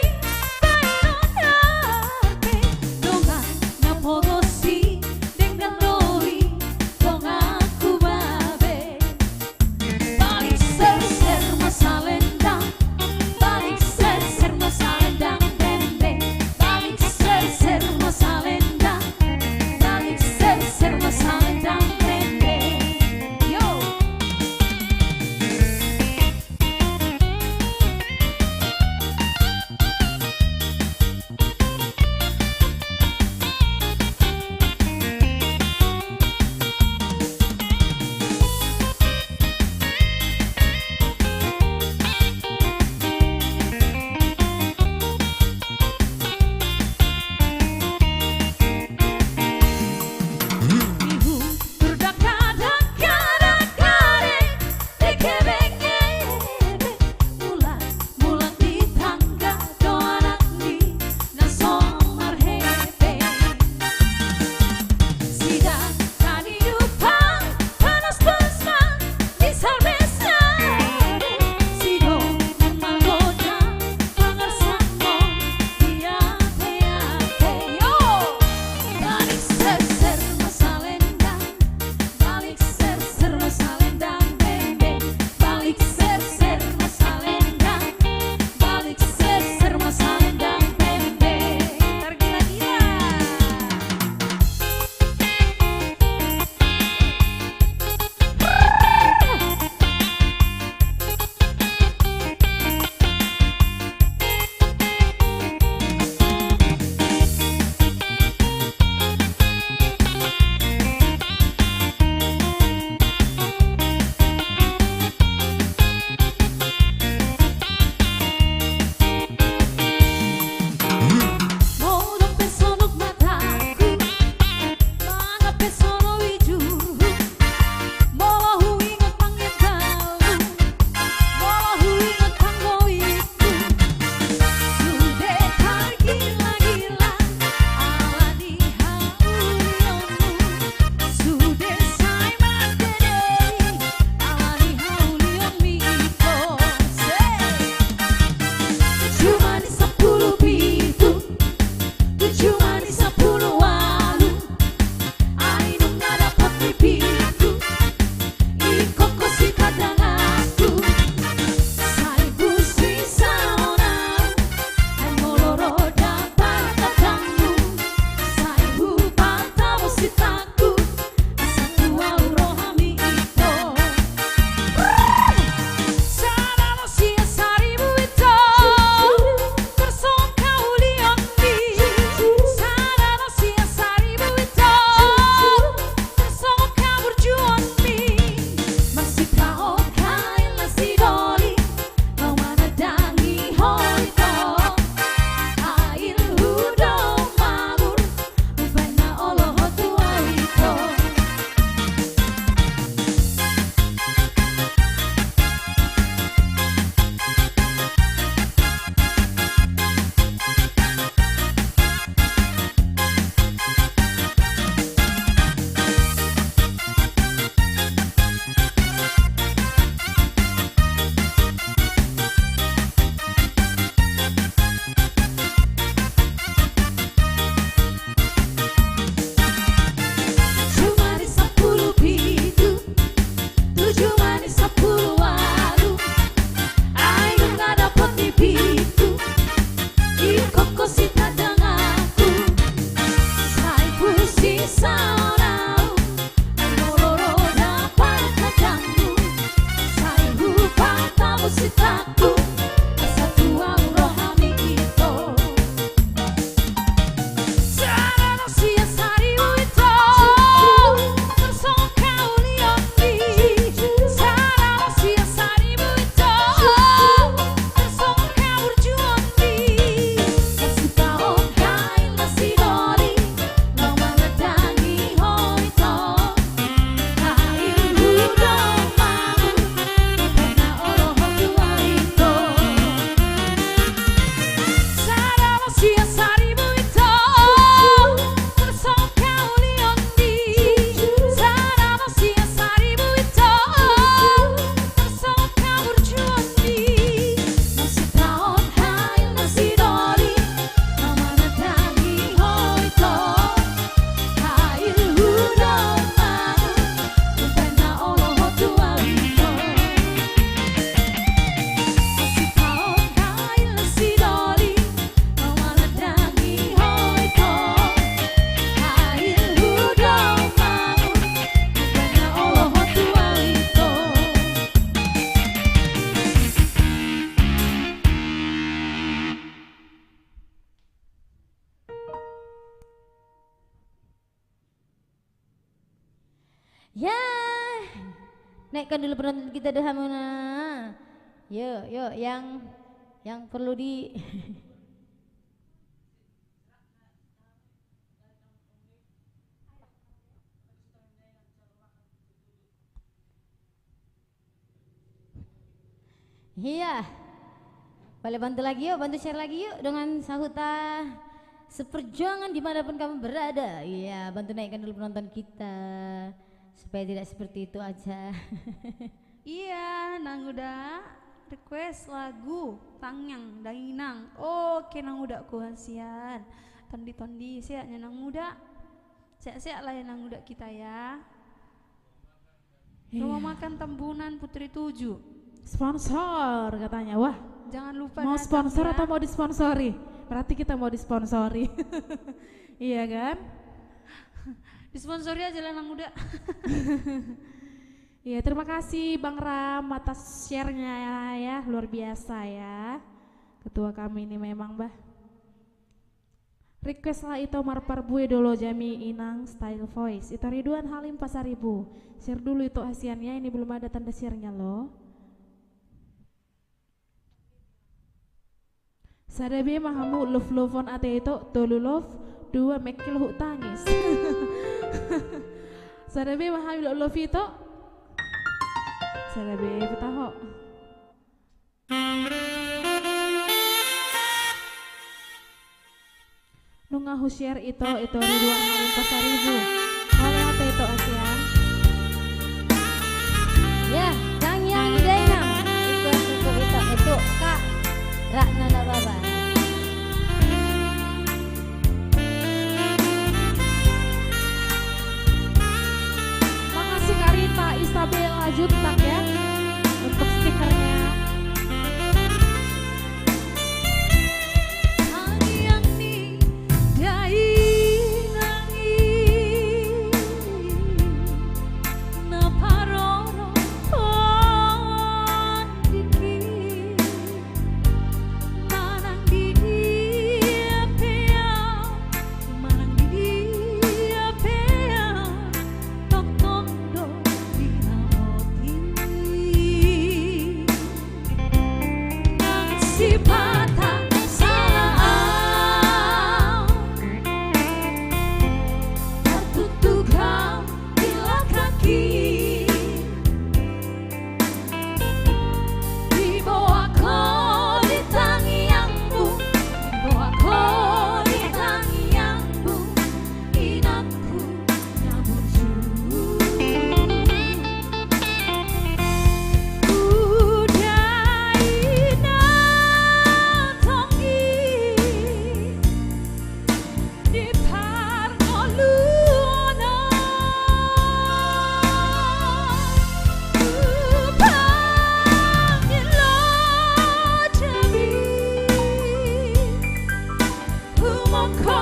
Ya, naikkan dulu penonton kita dah Hamuna. Yuk, yuk, yang perlu di Iya, boleh bantu lagi yuk, bantu share lagi yuk dengan Sahuta seperjuangan dimanapun kamu berada. Iya, bantu naikkan dulu penonton kita supaya tidak seperti itu aja. Iya, nang udah request lagu Tangyang Dainang. Oke, nang udah kuasian. Tondi siaknya nang muda. Siak-siak lah ya nang udah kita ya. Rumah makan Tambunan Putri 7. Sponsor katanya. Wah, Jangan lupa mau datang sponsor ya. atau mau disponsori? Berarti kita mau disponsori. Iya kan? Disponsori aja lah nang muda. Iya, terima kasih Bang Ram atas share-nya ya, luar biasa ya. Ketua kami ini memang bah. Request lah itu Marpar Bue dolo Jami Inang Style Voice. Itu Ridwan Halim Pasaribu. Share dulu itu hasiannya, ini belum ada tanda share-nya loh. Sadabe mahamu love-loveon ate itu tolu love dua mekil huk tangis. Sadabe mahamu love itu Sadabe pitaho. Nunga share itu Ridwan Halim Pasaribu. Oleh ate itu asian. Ya, Tangyang Dainang. Itu Kak Rakna Nababa. Makasih Karita Isabella Juntak ya untuk stikernya. Tangyang ni Dainangi na paroro pandiki manang di dia pea tok tondo dinamoti nang si patah salah tertutup bila kaki dibawa kau di tangianmu, dibawa kau di tangianmu, inatku nyabur udah inat tongi di parngoluna panggil lo jabi umongko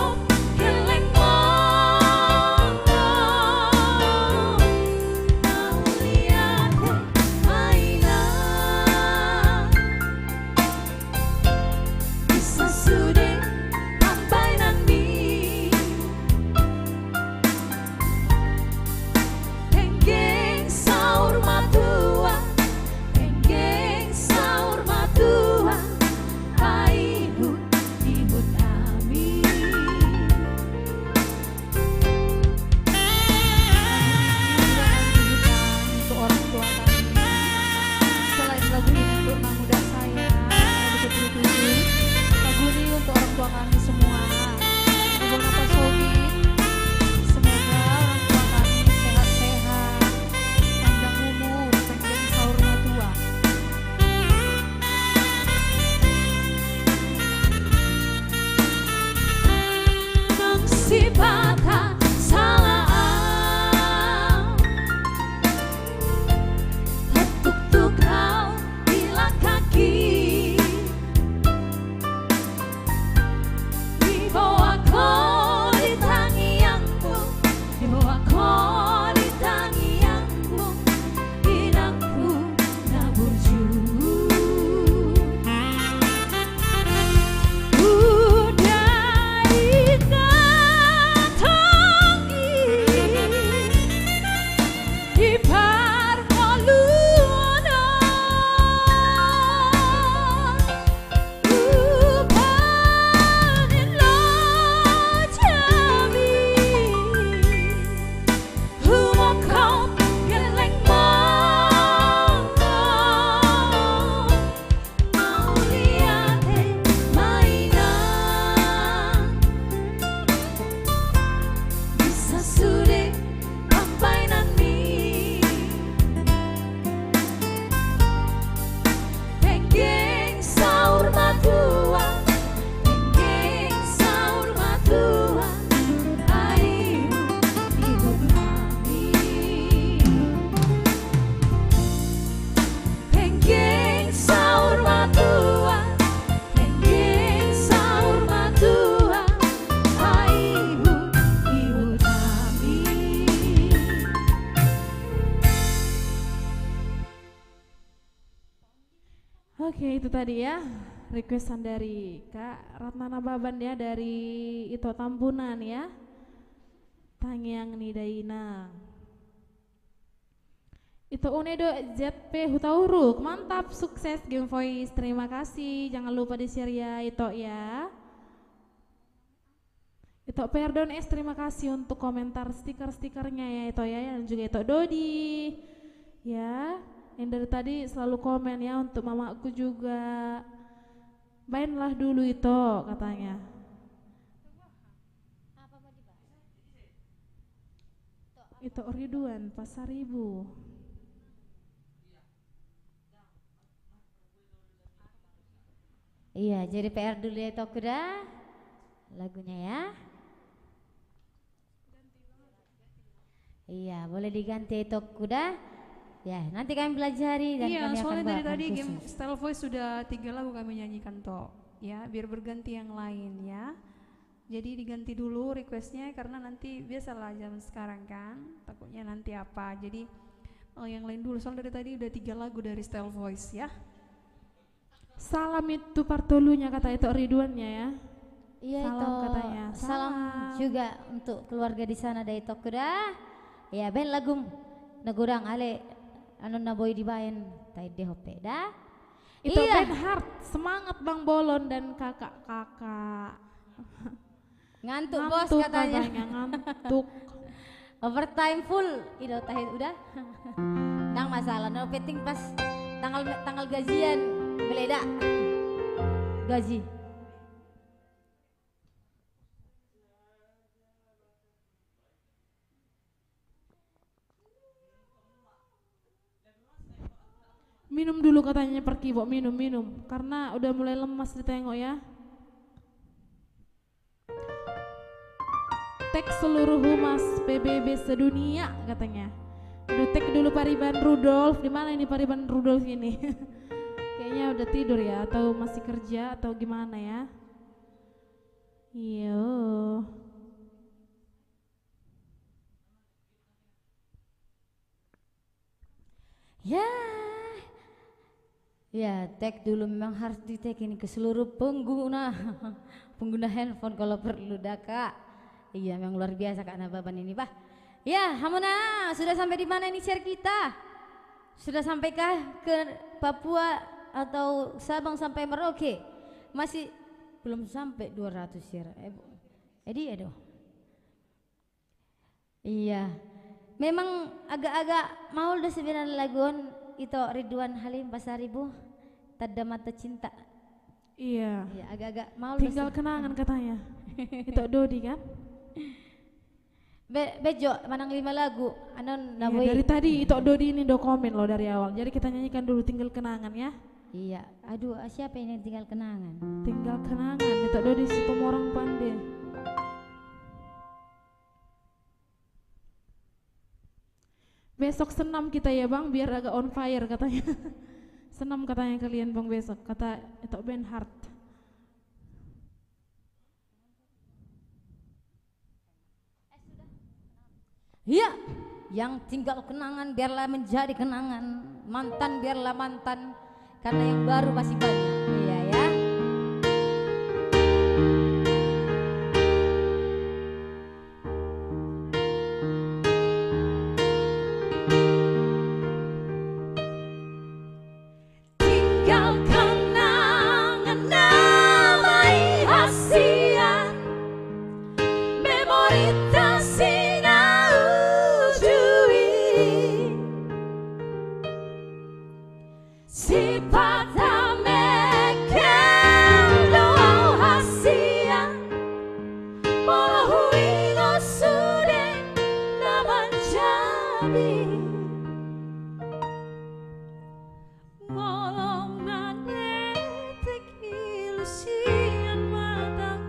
keleng mono nauliate mainan bisa sudah sampai nanti Enggeng saur matua paihut ibut ami itu tadi ya requestan dari Kak Ratna Nababan ya, dari itu Tampunan ya, Tangyang Nidaina. Itu Unedo ZP Hutauruk, mantap, sukses Game Voice, terima kasih, jangan lupa di share ya itu ya. Itu Perdon S, terima kasih untuk komentar stiker-stikernya ya itu ya, dan juga itu Dodi ya, yang dari tadi selalu komen ya, untuk mamaku juga. Mainlah dulu itu katanya. Itu Ridwan Pasaribu. Iya, jadi PR dulu ya Tokuda lagunya ya. Iya, boleh diganti Tokuda. Ya, nanti kami pelajari dan Iya, kami akan soalnya dari bawakan tadi game khusus. Style Voice sudah 3 lagu kami nyanyikan toh, ya biar berganti yang lain ya. Jadi diganti dulu requestnya karena nanti biasalah zaman sekarang kan, takutnya nanti apa. Jadi yang lain dulu, soalnya dari tadi udah 3 lagu dari Style Voice ya. Salam itu partolunya kata itu Ridwannya ya. Iya Salam itu katanya. salam juga untuk keluarga di sana dari Tokuda. Ya, ben lagu nagurang ale anu naboy dibayan tai dehope dah. Itu Iya. Ben Hart, semangat Bang Bolon dan kakak-kakak. Ngantuk bos katanya. Ngantuk. Overtime full. Itu tahit udah. Nang masalah no penting pas tanggal gajian beleda. Gaji. Minum dulu katanya Perkibo, minum karena udah mulai lemas ditengok ya. Tek seluruh humas PBB sedunia katanya. Aduh, tek dulu Pariban Rudolf. Di mana ini Pariban Rudolf ini? Kayaknya udah tidur ya, atau masih kerja atau gimana ya? Iyo. Ya. Ya, tag dulu memang harus di tag ini ke seluruh pengguna handphone kalau perlu dah Kak. Iya, memang luar biasa Kak Nababan ini, Pak. Ya, Hamuna, sudah sampai di mana ini share kita? Sudah sampaikah ke Papua atau Sabang sampai Merauke? Masih belum sampai 200 share. Edi aduh. Iya. Memang agak-agak mau udah sebenarnya laguan itu Ridwan Halim Pasaribu Tanda Mata Cinta. Iya. Ya, agak-agak mau Tinggal kenangan katanya. Itu Dodi kan? Bejo manang 5 lagu anon Iya, naboy. dari tadi itu Dodi ini komen loh dari awal. Jadi kita nyanyikan dulu Tinggal Kenangan ya. Iya. Aduh, siapa ini yang tinggal kenangan? Tinggal Kenangan itu Dodi situ orang pandai. Besok senam kita ya Bang, biar agak on fire katanya. Senam katanya kalian Bang besok, kata itu Ben Hart. Iya, yang tinggal kenangan biarlah menjadi kenangan, mantan biarlah mantan, karena yang baru masih banyak. Iya ya. Tinggal kenangan namai hasian memori tak sinau ujui sifat mekel doa hasian molahui no sude naman jabi ngolong nane tek ilusian mata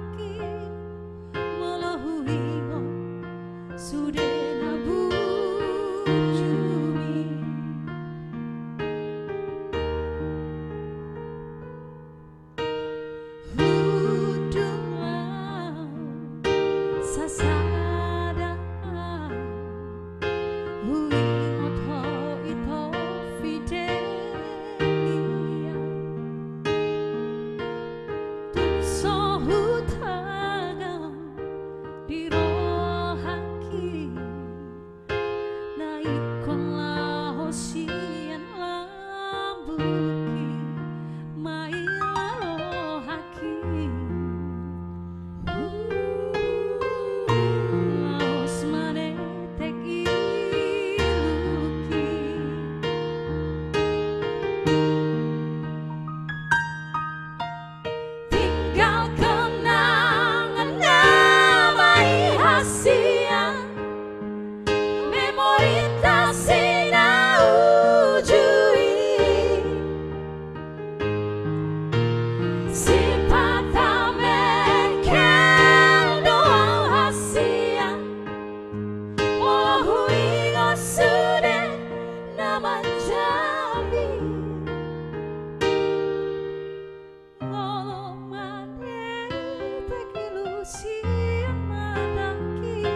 siang mataki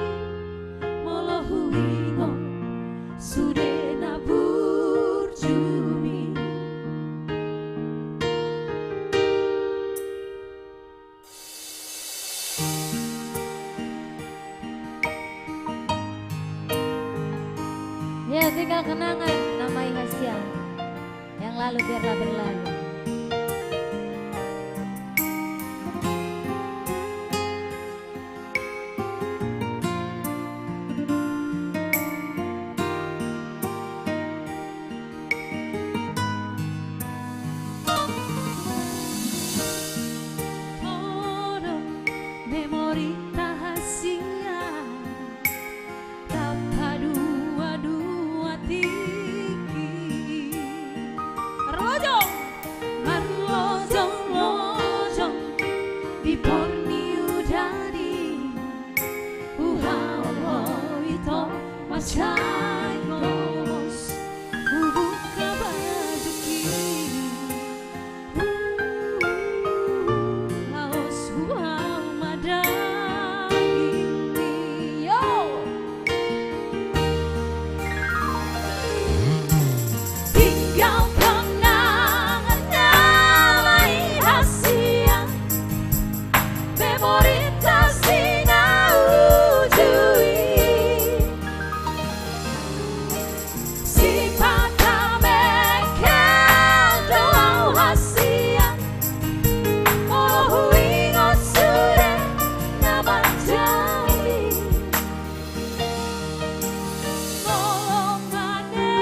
molohuingo sudena burjumi. Ya tinggal kenangan namai Hasya yang lalu biarlah berlalu. Todo memori rahasia tanpa dua tiki rojong marlojong lojong di porniu dari uhau itu macai ngomos buka bajuki laos uhau madai yo. Tinggal kenangan namai rahasia memori tak sinau ujui sifat mekan doa rahasia oh ingat sudah nabajali golongane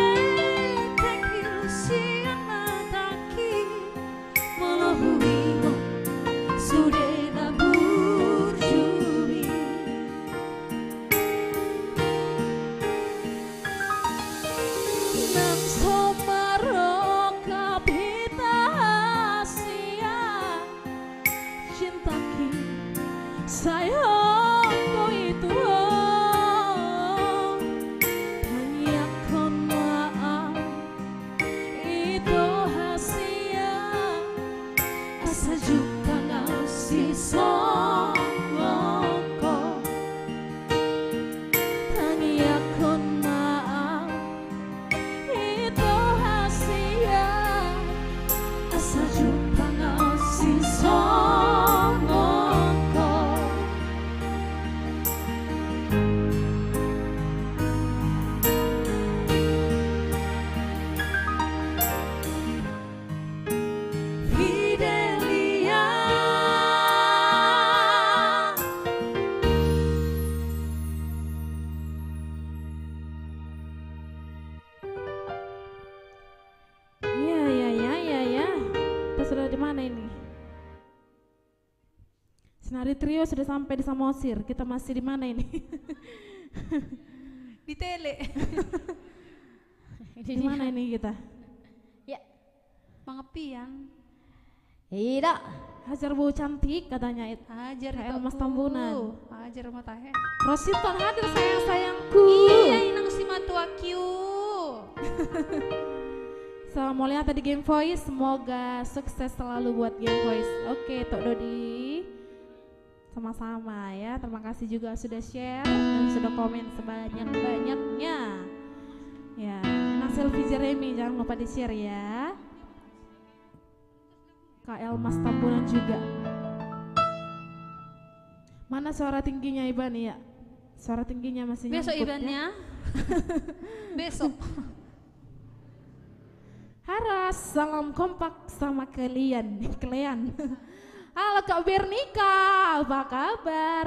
tekil siang mataki molohuingo sudah naburjumi. Nang somaro kapita hasia cintaki sayangku itu hanya kon maaf itu hasia asa juga ngasih songoko hanya kon maaf itu hasia asa juga ngasih songoko. Fidelia Ya. Kita sudah di mana ini? Senari Trio sudah sampai di Samosir. Kita masih di mana ini? Di tele. Di mana ini kita? Ya, Pengepian. tidak. Hajar Bu cantik katanya itu. Hajar KL itu Mas aku. Tambunan. Hajar matahe. Rositon hadir sayang-sayangku. Iya inang si matua kiu. So, mau lihat tadi Game Voice, semoga sukses selalu buat Game Voice. Oke, Tok Dodi, sama-sama ya. Terima kasih juga sudah share dan sudah komen sebanyak-banyaknya. Ya, enak selfie Jeremy, jangan lupa di share ya. KL Mas Tambunan juga. Mana suara tingginya Iban ya? Suara tingginya masih Besok nyangkut, ya? eventnya. Besok. Haras, salam kompak sama kalian. Halo Kak Bernika, apa kabar?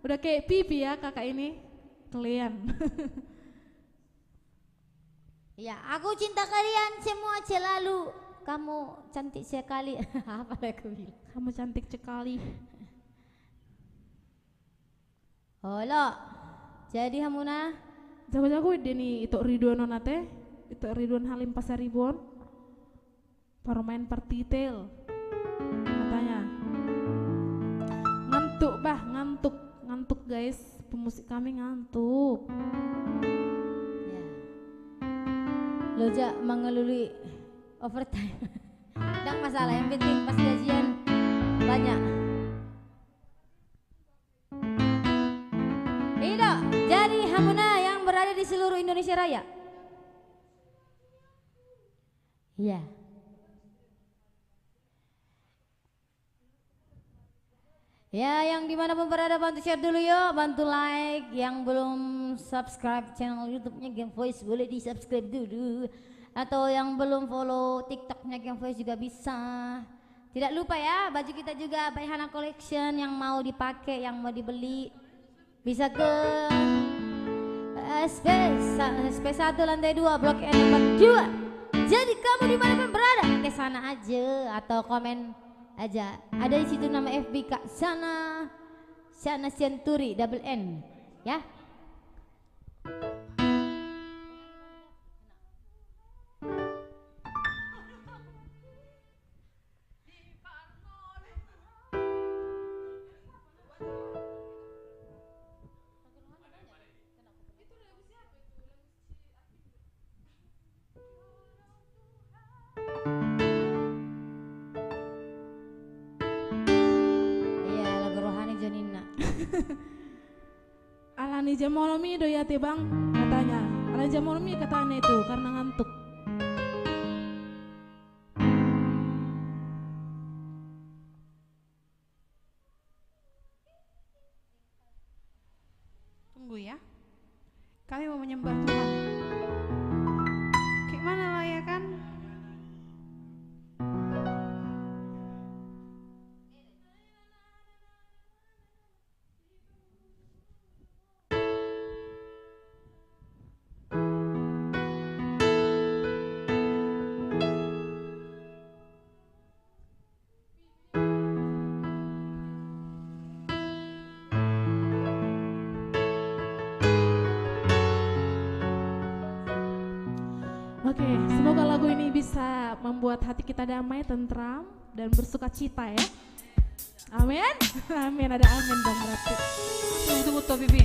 Udah kayak pipi ya kakak ini, kalian. Ya, aku cinta kalian semua selalu. Kamu cantik sekali. Apa aku bilang? Kamu cantik sekali. Halo. Jadi Hamuna, Jago-jago deh nih itu Ridwan nate, itu Ridwan Halim Pasaribon. Permain partitel. Katanya. Ngantuk bah, ngantuk guys. Pemusik kami ngantuk. ya. Loja mengelului overtime. Tidak masalah, yang penting pas gajian banyak. berada di seluruh Indonesia Raya? Iya. Ya, yang dimanapun berada bantu share dulu yuk, bantu like. Yang belum subscribe channel YouTube-nya Game Voice boleh di subscribe dulu. Atau yang belum follow TikTok-nya Game Voice juga bisa. Tidak lupa ya, baju kita juga Baihana Collection yang mau dipakai, yang mau dibeli bisa ke SP1 lantai 2 Blok N nomor 2. Jadi kamu dimanapun berada ke sana aja atau komen aja. Ada di situ nama FB Kak Sana Century double N ya. Iya, lagu rohani Jonina. Alani jamolomi doyate bang katanya. Alani jamolomi katanya itu karena ngantuk. Tunggu ya. Kami mau menyembah Tuhan. Kayak mana lah ya kan? Oke, semoga lagu ini bisa membuat hati kita damai, tentram, dan bersuka cita ya. Amin. Amin, ada amin dong berarti. Tunggu tuh Bibi.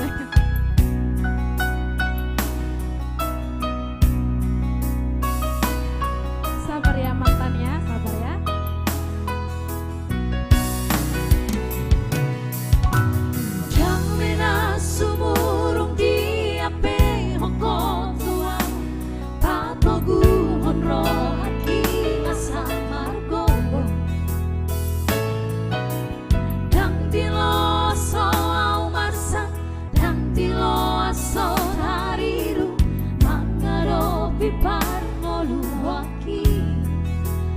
katanya. Sabar ya mantannya, sabar ya. Yang mina sumurung di ape hongkong tuang patogu honro aki asa margogo dang tilo so au marsa dang tilo aso hariru mangaro pipar ngolu waki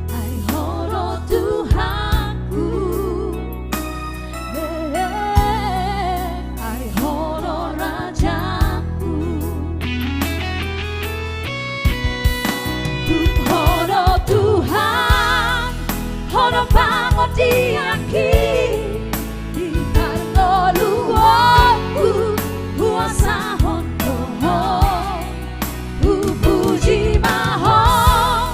ai horo Tuhanku. Ai horo rajaku, horo Tuhan, horo bangun di aki, di karno luoku, kuasa hondo, puji mahong,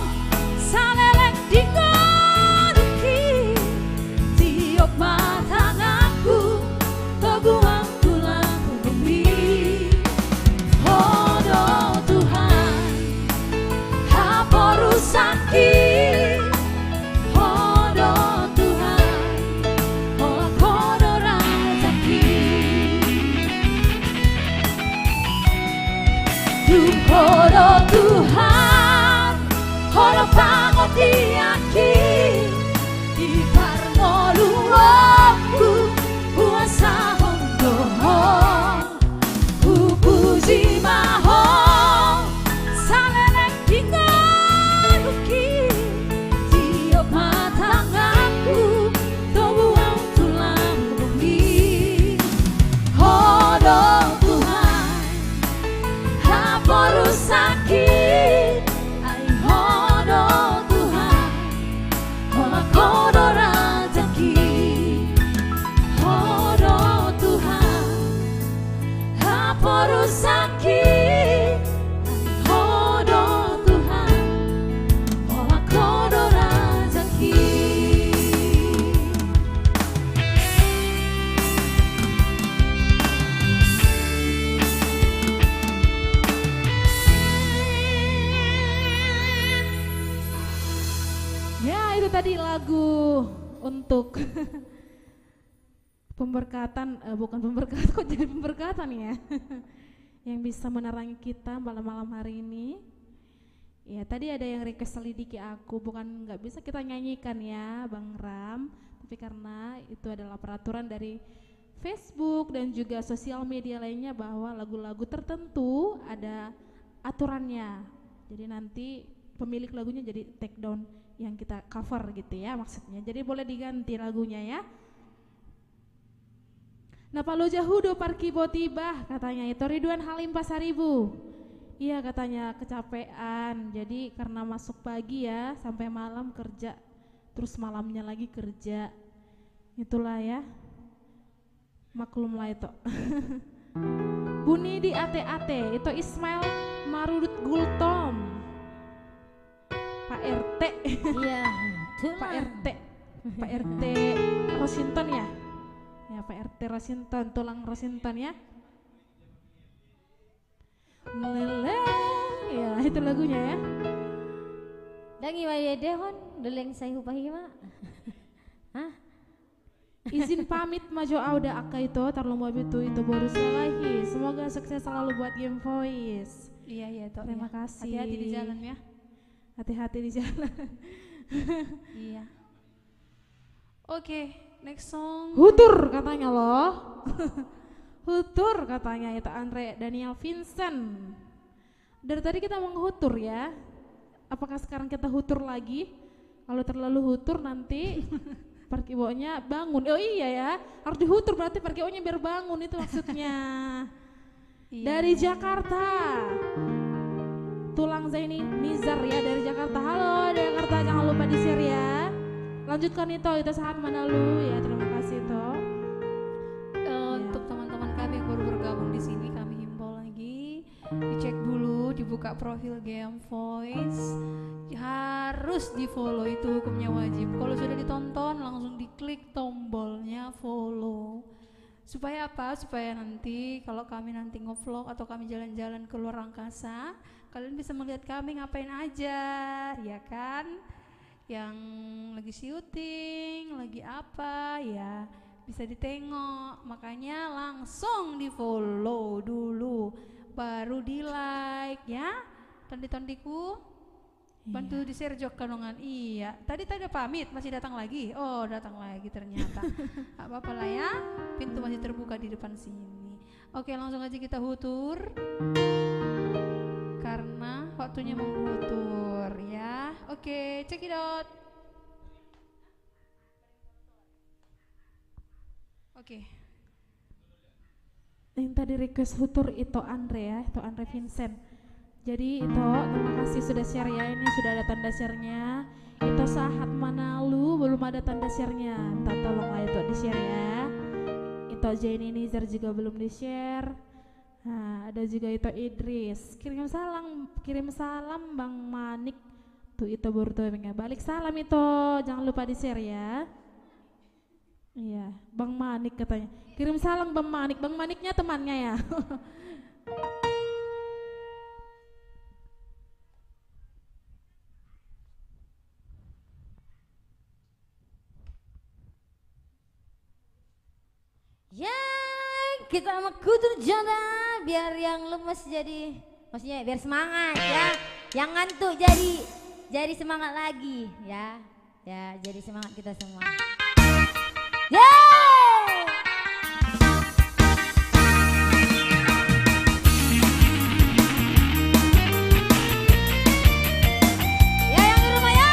salelek di koruki, tiup matanganku, toguang tulang bumi. Hodo Tuhan, haporusaki. Hodo Tuhan, olah kodo razaki. Hodo Tuhan, hodo bangun di aki, di parno luoku, kuasa hondo, puji mahong, salelek di koruki, tiup matanganku, tobuang tulang bumi. Hodo Tuhan, haporusaki, ai hodo Tuhan, olah kodo razaki. Hodo Tuhan, haporusaki, ai hodo Tuhan, olah kodo razaki. Ya, itu tadi lagu untuk pemberkatan, bukan pemberkatan, kok jadi pemberkatan ya. Yang bisa menerangi kita malam-malam hari ini. Ya, tadi ada yang request selidiki aku, bukan nggak bisa kita nyanyikan ya Bang Ram, tapi karena itu adalah peraturan dari Facebook dan juga sosial media lainnya bahwa lagu-lagu tertentu ada aturannya. Jadi nanti pemilik lagunya jadi take down yang kita cover gitu ya maksudnya. Jadi boleh diganti lagunya ya. Nah Pak Jahudo Parkibo tiba katanya itu Ridwan Halim Pasaribu. Iya katanya kecapean. Jadi karena masuk pagi ya sampai malam kerja, terus malamnya lagi kerja. Itulah ya. Maklum lah itu. Buni di AT-AT itu Ismail Marudut Gultom. Pak RT. Iya, Pak RT. Pak RT Rosinton ya. Ya Pak RT Rosinton, tulang Rosinton ya. Lele. Ya itu lagunya ya. Dangi wae dehon deleng saya upahima. Hah? Izin pamit maju auda aka itu tarlumba itu baru lagi. Semoga sukses selalu buat Game Voice. Iya, Tok. Terima Iya. kasih. Hati-hati di jalan ya. Hati-hati di jalan. Iya. Oke, next song. Hutur katanya loh. Hutur katanya itu Andre Daniel Vincent. Dari tadi kita menghutur ya. Apakah sekarang kita hutur lagi? Kalau terlalu hutur nanti Parkibonya bangun. Oh iya ya, harus dihutur berarti Parkibonya biar bangun itu maksudnya. Iya. Dari Jakarta. Tulang Zaini Nizar ya dari Jakarta. Halo dari Jakarta, jangan lupa di-share ya. Lanjutkan itu saat mana lu ya, terima kasih Toh. Untuk teman-teman kami yang baru bergabung di sini, kami himbau lagi dicek dulu, dibuka profil Game Voice, harus di follow, itu hukumnya wajib. Kalau sudah ditonton langsung diklik tombolnya follow Supaya apa? Supaya nanti kalau kami nanti ngevlog atau kami jalan-jalan ke luar angkasa, kalian bisa melihat kami ngapain aja, ya kan? Yang lagi syuting, lagi apa, ya bisa ditengok. Makanya langsung di follow dulu, baru di like ya. Tondi-tondiku. Bantu di share jok kanongan. Iya, tadi pamit, masih datang lagi. Oh, datang lagi ternyata. Gak apa-apa lah ya, pintu masih terbuka di depan sini. Oke, langsung aja kita hutur, karena waktunya menghutur ya. Oke, check it out. Oke. Yang tadi request hutur itu Andre ya, itu Andre Vincent. Jadi itu terima kasih sudah share ya, ini sudah ada tanda share-nya. Itu Sahat Manalu belum ada tanda share-nya, minta tolonglah itu di share ya. Itu Jenny Nizar juga belum di share. Nah, ada juga itu Idris. Kirim salam Bang Manik. Tuh itu baru tuh balik salam itu, jangan lupa di share ya. Iya, Bang Manik katanya. Kirim salam Bang Manik. Bang Maniknya temannya ya. Ya, kita sama kutu janda biar yang lemes jadi, maksudnya biar semangat ya. Yang ngantuk jadi semangat lagi ya. Ya, jadi semangat kita semua. Yeay! Ya yang di rumah ya.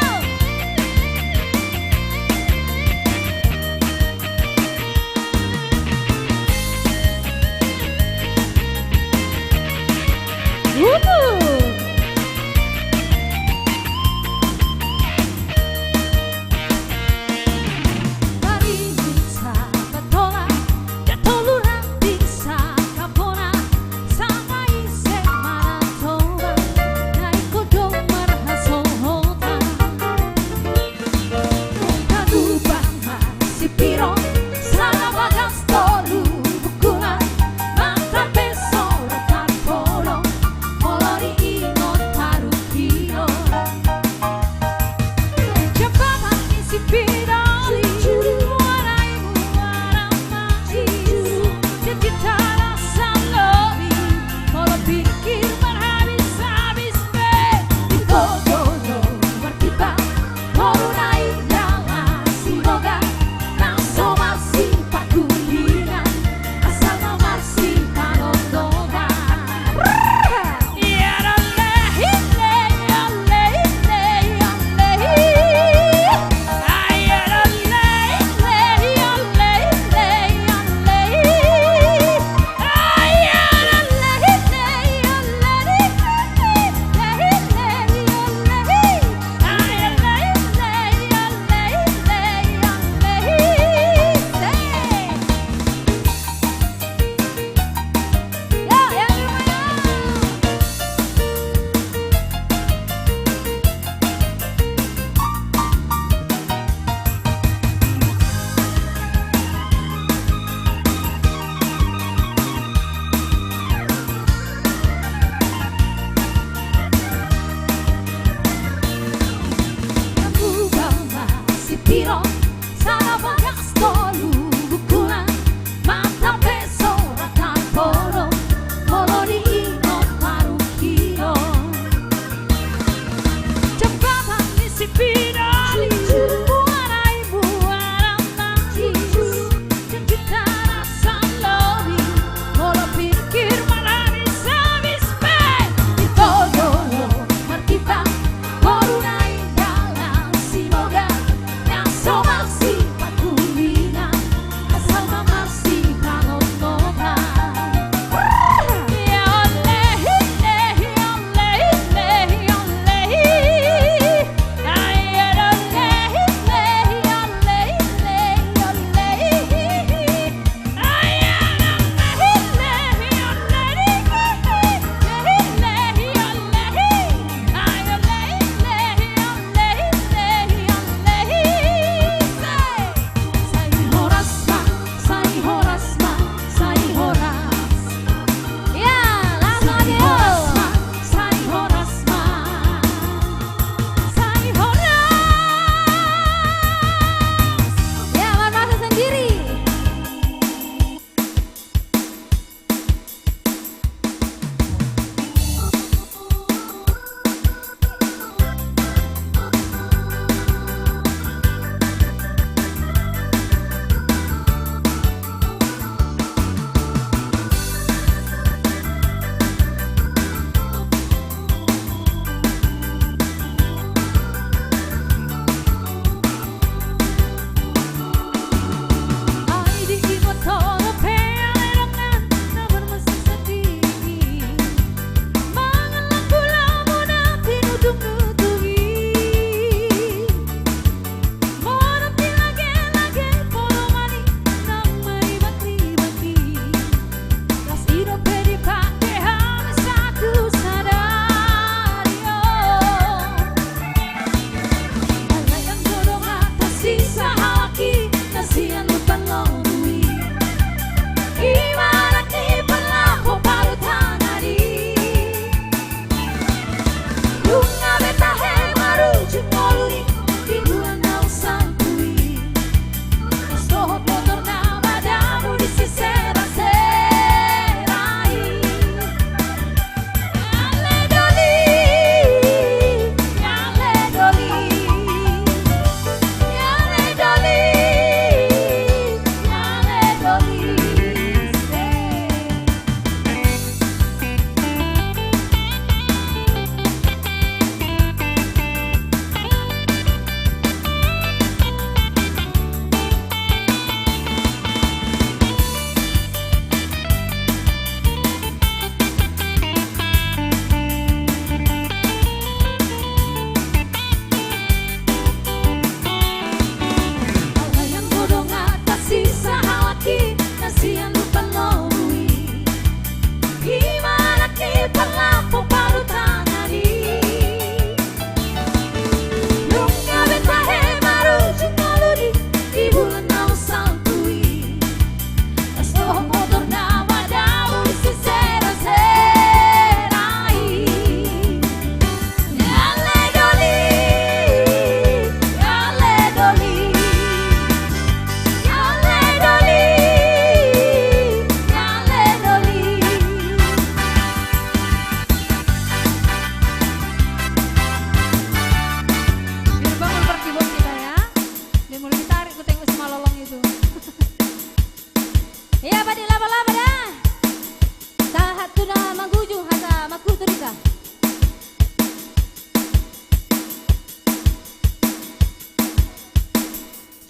magujung hata makuturika.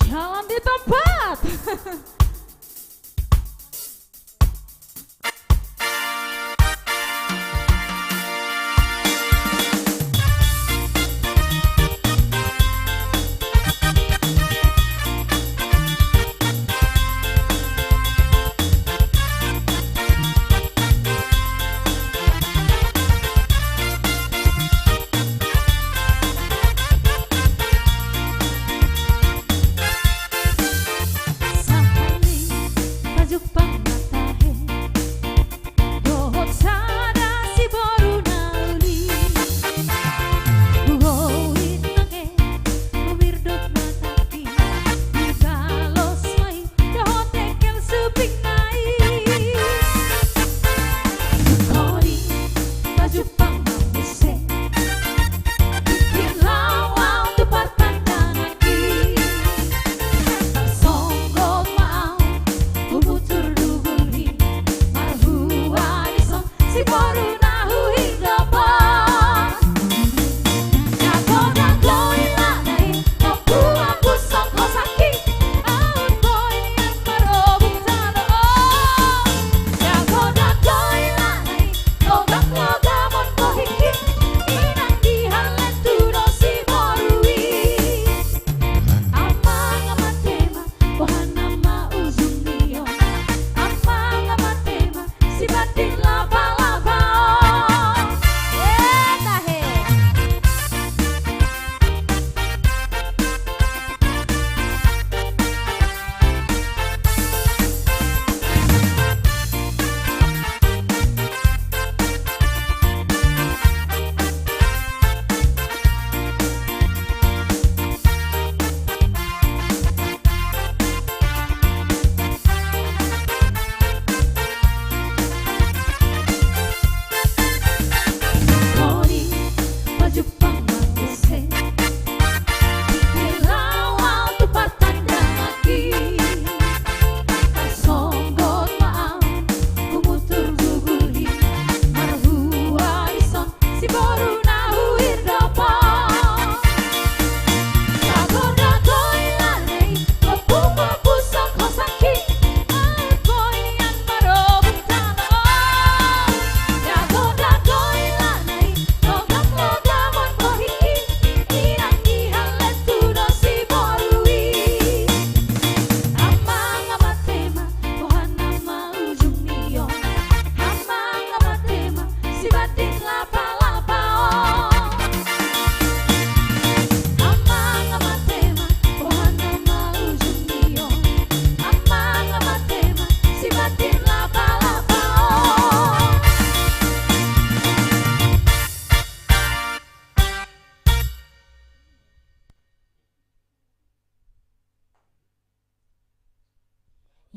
Jalan di tempat.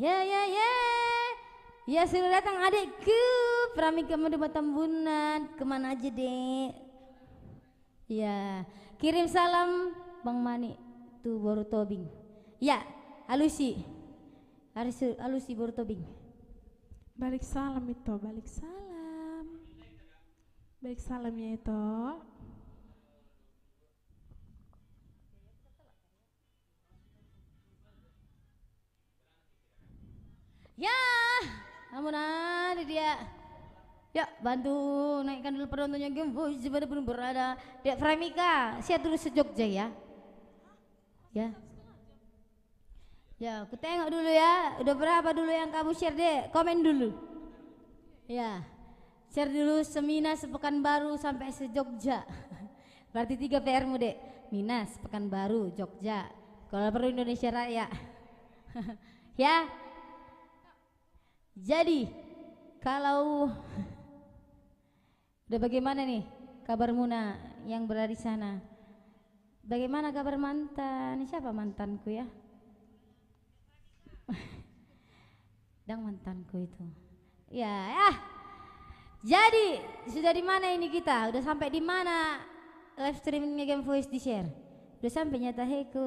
Ya ya ya. Ya sudah datang adikku Pramika Madu Batambunan. Kemana aja dek? Ya kirim salam Bang Mani tuh baru tobing. Ya alusi alusi baru tobing. Balik salam itu, balik salam. Balik salamnya itu. Ya, namun ada dia. Ya, bantu naikkan dulu penontonnya Game Voice pada belum berada. Dek Pramika, siap dulu se-Jogja ya. Ya. Ya, aku tengok dulu ya. Udah berapa dulu yang kamu share dek? Komen dulu. Ya. Share dulu Seminas, Pekanbaru sampai se-Jogja. Berarti 3 PR-mu dek. Minas, Pekanbaru, Jogja. Kalau perlu Indonesia Raya. Ya. Jadi kalau udah bagaimana nih kabar Muna yang berada di sana? Bagaimana kabar mantan? Siapa mantanku ya? Dan mantanku itu. Ya. Jadi sudah di mana ini kita? Udah sampai di mana live streamingnya Game Voice di share? Udah sampai nyata ke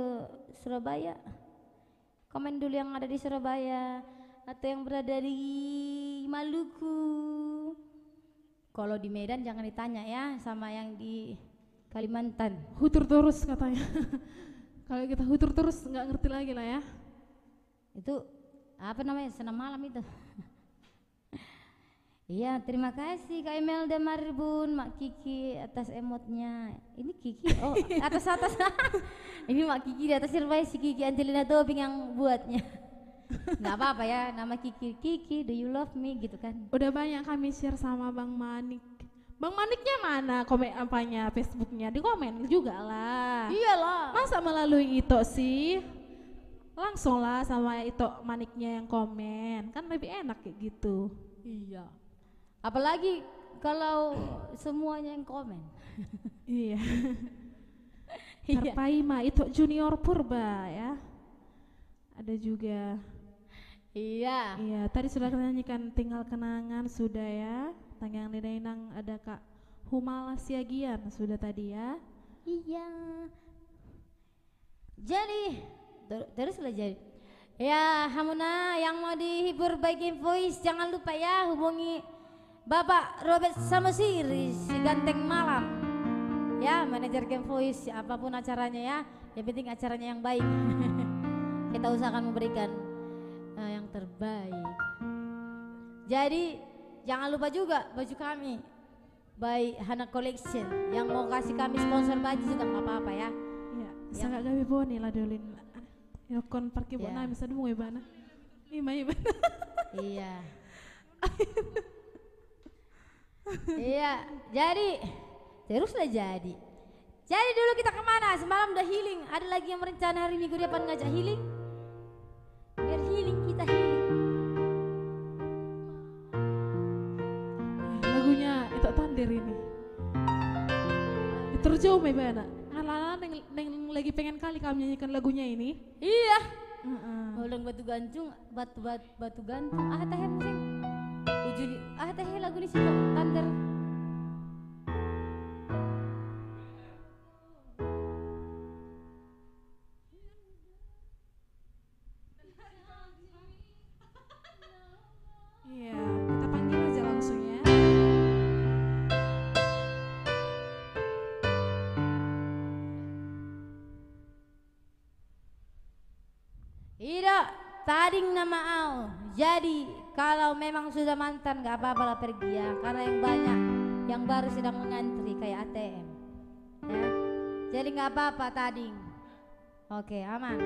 Surabaya? Komen dulu yang ada di Surabaya atau yang berada di Maluku. Kalau di Medan jangan ditanya ya sama yang di Kalimantan. Hutur terus katanya. Kalau kita hutur terus nggak ngerti lagi lah ya. Itu apa namanya, senam malam itu. Iya, terima kasih Kak Imelda Marbun, Mak Kiki atas emotnya. Ini Kiki, oh atas. Ini Mak Kiki di atas survei si Kiki Angelina Tobing yang buatnya. Nggak apa-apa ya, nama Kiki, Kiki, do you love me gitu kan. Udah banyak kami share sama Bang Manik. Bang Maniknya mana komen apanya, Facebooknya? Di komen juga lah. Iyalah. Masa melalui itu sih? Langsung lah sama itu Maniknya yang komen. Kan lebih enak kayak gitu. Iya. Apalagi kalau semuanya yang komen. Iya. Iya. Terpaima itu Junior Purba ya. Ada juga. Iya. Iya, tadi sudah nyanyikan Tinggal Kenangan sudah ya. Tanggang Lidainang ada Kak Humala Siagian sudah tadi ya. Iya. Jadi terus lah jadi. Ya Hamuna yang mau dihibur by Game Voice jangan lupa ya hubungi Bapak Robert Samosiri si ganteng malam. Ya manajer Game Voice apapun acaranya ya. Yang penting acaranya yang baik. Kita usahakan memberikan yang terbaik. Jadi jangan lupa juga baju kami by Hana Collection yang mau kasih kami sponsor baju juga nggak apa-apa ya. Iya, sangat gabi boni lah dolin. Yokon parkir buat Ya. nami bisa dulu ibana. Ima. Iya. Iya, jadi teruslah jadi. Jadi dulu kita kemana? Semalam udah healing. Ada lagi yang merencana hari minggu depan ngajak healing? Biar healing kita healing. Lagunya itu Tandir ini. Terjauh me bana. Ala neng lagi pengen kali kami nyanyikan lagunya ini. Iya. Heeh. Ulang batu gantung, batu gantung. Ah teh pusing. Ujuli. Ah teh lagu di situ Thunder. Iya, kita panggil aja langsung ya. Ida, tading nama au. Jadi kalau memang sudah mantan gak apa-apa lah pergi ya. Karena yang banyak yang baru sedang mengantri kayak ATM. Ya. Jadi gak apa-apa tading. Oke, aman.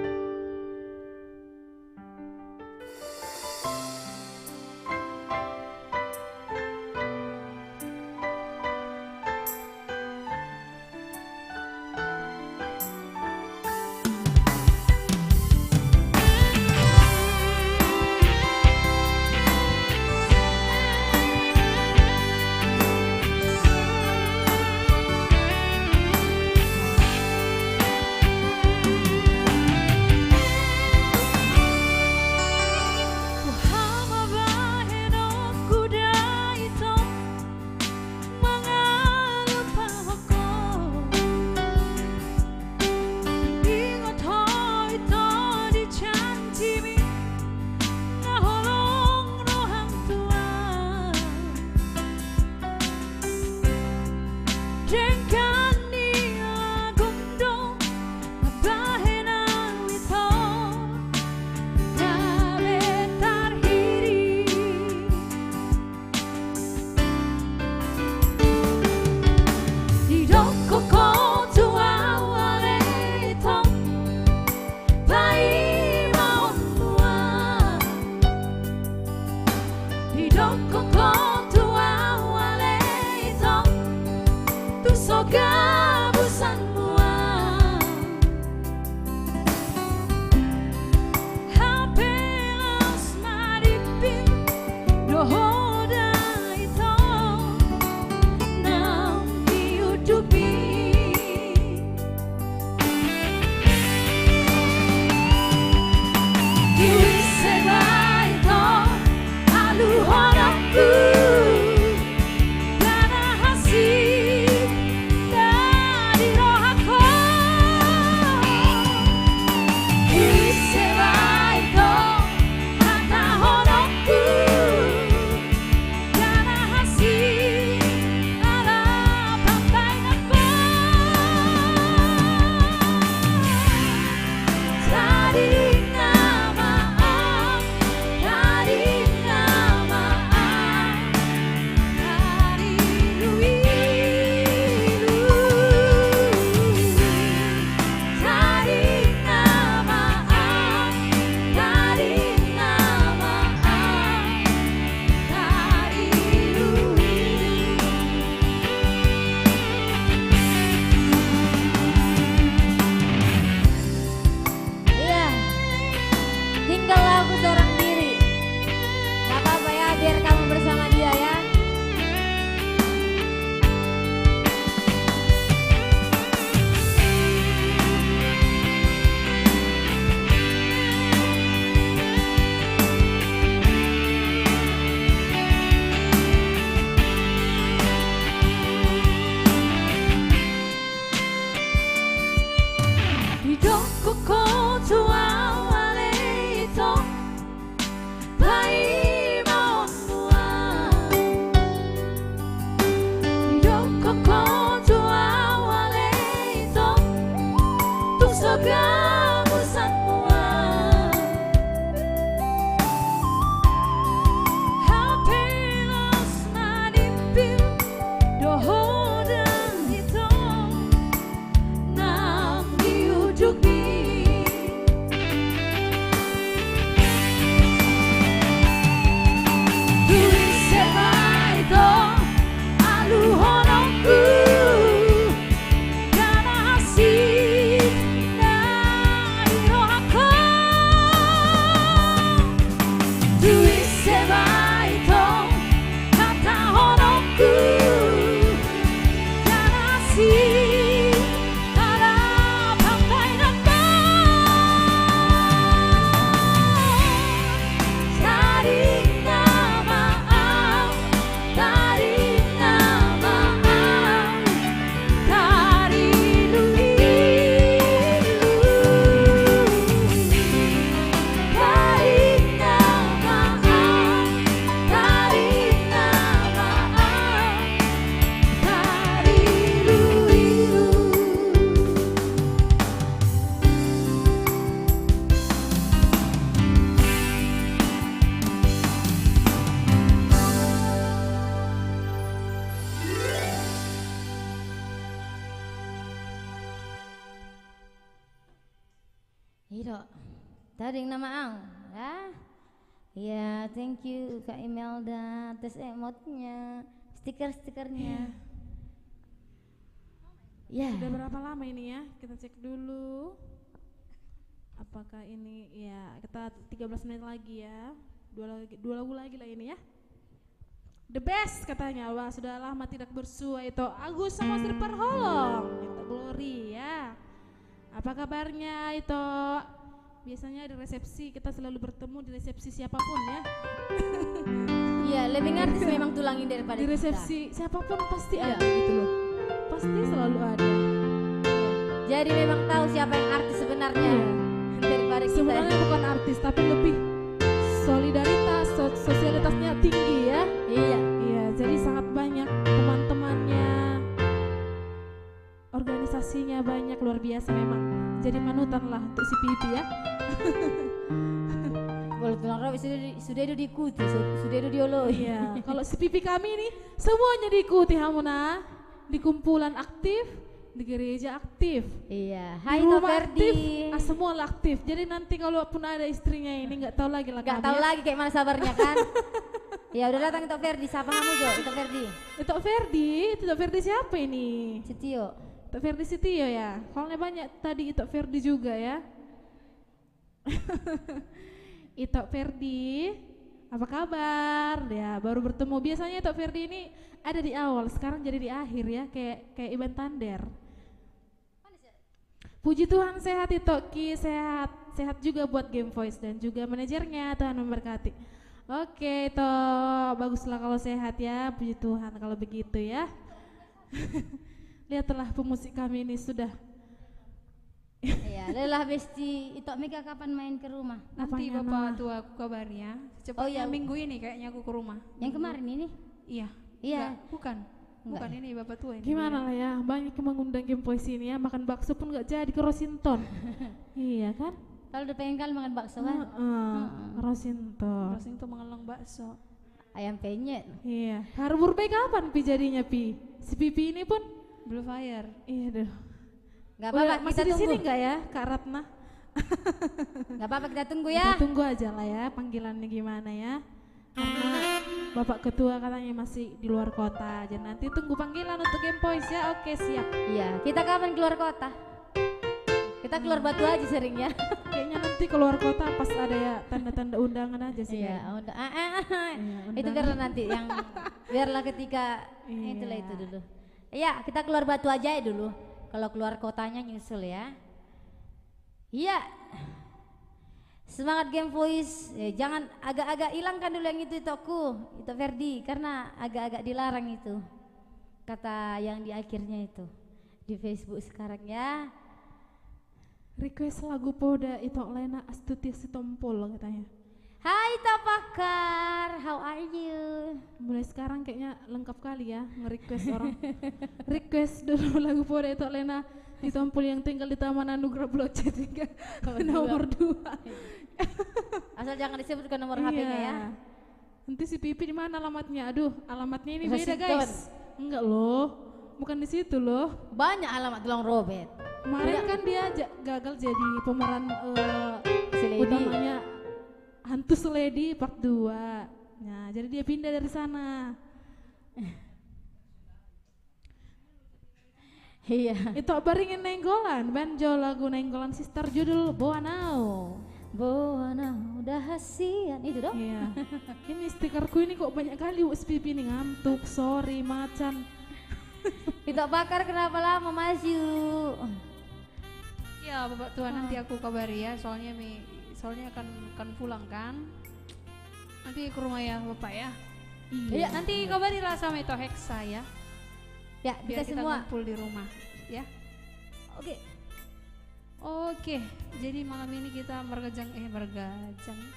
Hiro. Tadi nama ang, ya. Ya, thank you Kak Imelda atas emotnya, stiker-stikernya. Ya. Sudah berapa lama ini ya? Kita cek dulu. Apakah ini ya kita 13 menit lagi ya. Dua lagu lagi lah ini ya. The best katanya. Wah, sudah lama tidak bersua itu Agus sama Sri Perholong. Itu Glory ya. Apa kabarnya itu? Biasanya di resepsi kita selalu bertemu di resepsi siapapun ya. Iya, lebih ngerti memang tulangin daripada Di resepsi siapapun pasti ada gitu loh. Pasti selalu ada. Jadi memang tahu siapa yang artis sebenarnya daripada kita. Sebenarnya bukan artis tapi lebih solidaritas, sosialitasnya tinggi ya. Iya. Iya, jadi sangat banyak teman-temannya. Organisasinya banyak, luar biasa memang. Jadi manutan lah untuk si Pipi ya. Kalau tulang rawa sudah itu diikuti, sudah itu dioloi. Iya, kalau si Pipi kami ini semuanya diikuti Hamuna. Di kumpulan aktif, di gereja aktif. Iya. Di Hai rumah Toverdi. aktif, semua lah aktif. Jadi nanti kalau pun ada istrinya ini nggak tahu lagi lah Gak kami tahu ya. lagi kayak mana sabarnya kan. Ya udah datang Toverdi, siapa kamu Jo? Toverdi. Itu Ferdi siapa ini? Setio. Itu Ferdi Setio ya. Soalnya banyak tadi itu Ferdi juga ya. Itu Ferdi, apa kabar? Ya baru bertemu. Biasanya itu Ferdi ini ada di awal, sekarang jadi di akhir ya, kayak Iban Tander. Puji Tuhan sehat itu Ki, sehat juga buat Game Voice dan juga manajernya, Tuhan memberkati. Oke, itu baguslah kalau sehat ya, puji Tuhan kalau begitu ya. Lihatlah pemusik kami ini sudah. Iya, lelah besti. Itu Mega kapan main ke rumah? Nanti Apanya, Bapak Ma? tua aku kabarnya. Secepatnya Oh, iya. minggu ini kayaknya aku ke rumah. Yang kemarin ini? Iya. Iya. Enggak, bukan. Bukan ini Bapak tua ini. Gimana lah ya, banyak yang mengundang Game Voice ini ya, makan bakso pun gak jadi ke Rosinton. Iya kan? Kalau udah pengen kali makan bakso kan? Rosinton. Terus itu mengelang bakso. Ayam penyet. Iya. Harbor Bay kapan Pi jadinya Pi? Si Pipi ini pun. Blue Fire. Iya deh. Gak apa-apa, Masih kita di tunggu. sini nggak ya Kak Ratna? Gak apa-apa, kita tunggu ya. Kita tunggu aja lah ya panggilannya gimana ya. Karena Bapak Ketua katanya masih di luar kota aja. Nanti tunggu panggilan untuk Game Voice ya. Oke siap. Iya, kita kapan keluar kota? Kita keluar Batu aja sering ya. Kayaknya nanti keluar kota pas ada ya tanda-tanda undangan aja sih. Iya, kayaknya. itu undangan. biarlah nanti yang biarlah ketika Iya. itulah itu dulu. Iya, kita keluar Batu aja ya dulu. Kalau keluar kotanya nyusul ya. Iya. Semangat Game Voice. Jangan agak-agak hilangkan dulu yang itu aku, itu Ferdi, karena agak-agak dilarang itu. Kata yang di akhirnya itu di Facebook sekarang ya. Request lagu Poda itu Lena Astuti Sitompul katanya. Hai Tapakar, how are you? Mulai sekarang kayaknya lengkap kali ya nge-request orang. Request dulu lagu Poda itu Lena Sitompul yang tinggal di Taman Anugerah Blok C 3 nomor 2. Asal jangan disebutkan nomor HP-nya ya. Nanti si Pipi di mana alamatnya? Aduh, alamatnya ini beda Washington. guys. Enggak loh. Bukan di situ loh. Banyak alamat tulang Robert. Kemarin kan dia gagal jadi pemeran Si Lady. utamanya Hantu Seledi part 2. Nah, jadi dia pindah dari sana. Iya. Itu baringin nenggolan, banjo lagu nenggolan sister judul Boanau. Boana udah hasian itu dong. Iya. Ini stikerku ini kok banyak kali Pipi nih ngantuk, sorry macan. Kita bakar kenapa lama maju? Ya Bapak tua nanti aku kabari ya. Soalnya akan pulang kan. Nanti ke rumah ya Bapak ya. Iya. Nanti kabarilah sama itu Hexa ya. Ya, Biar kita kita semua. ngumpul di rumah ya. Oke, jadi malam ini kita bergajang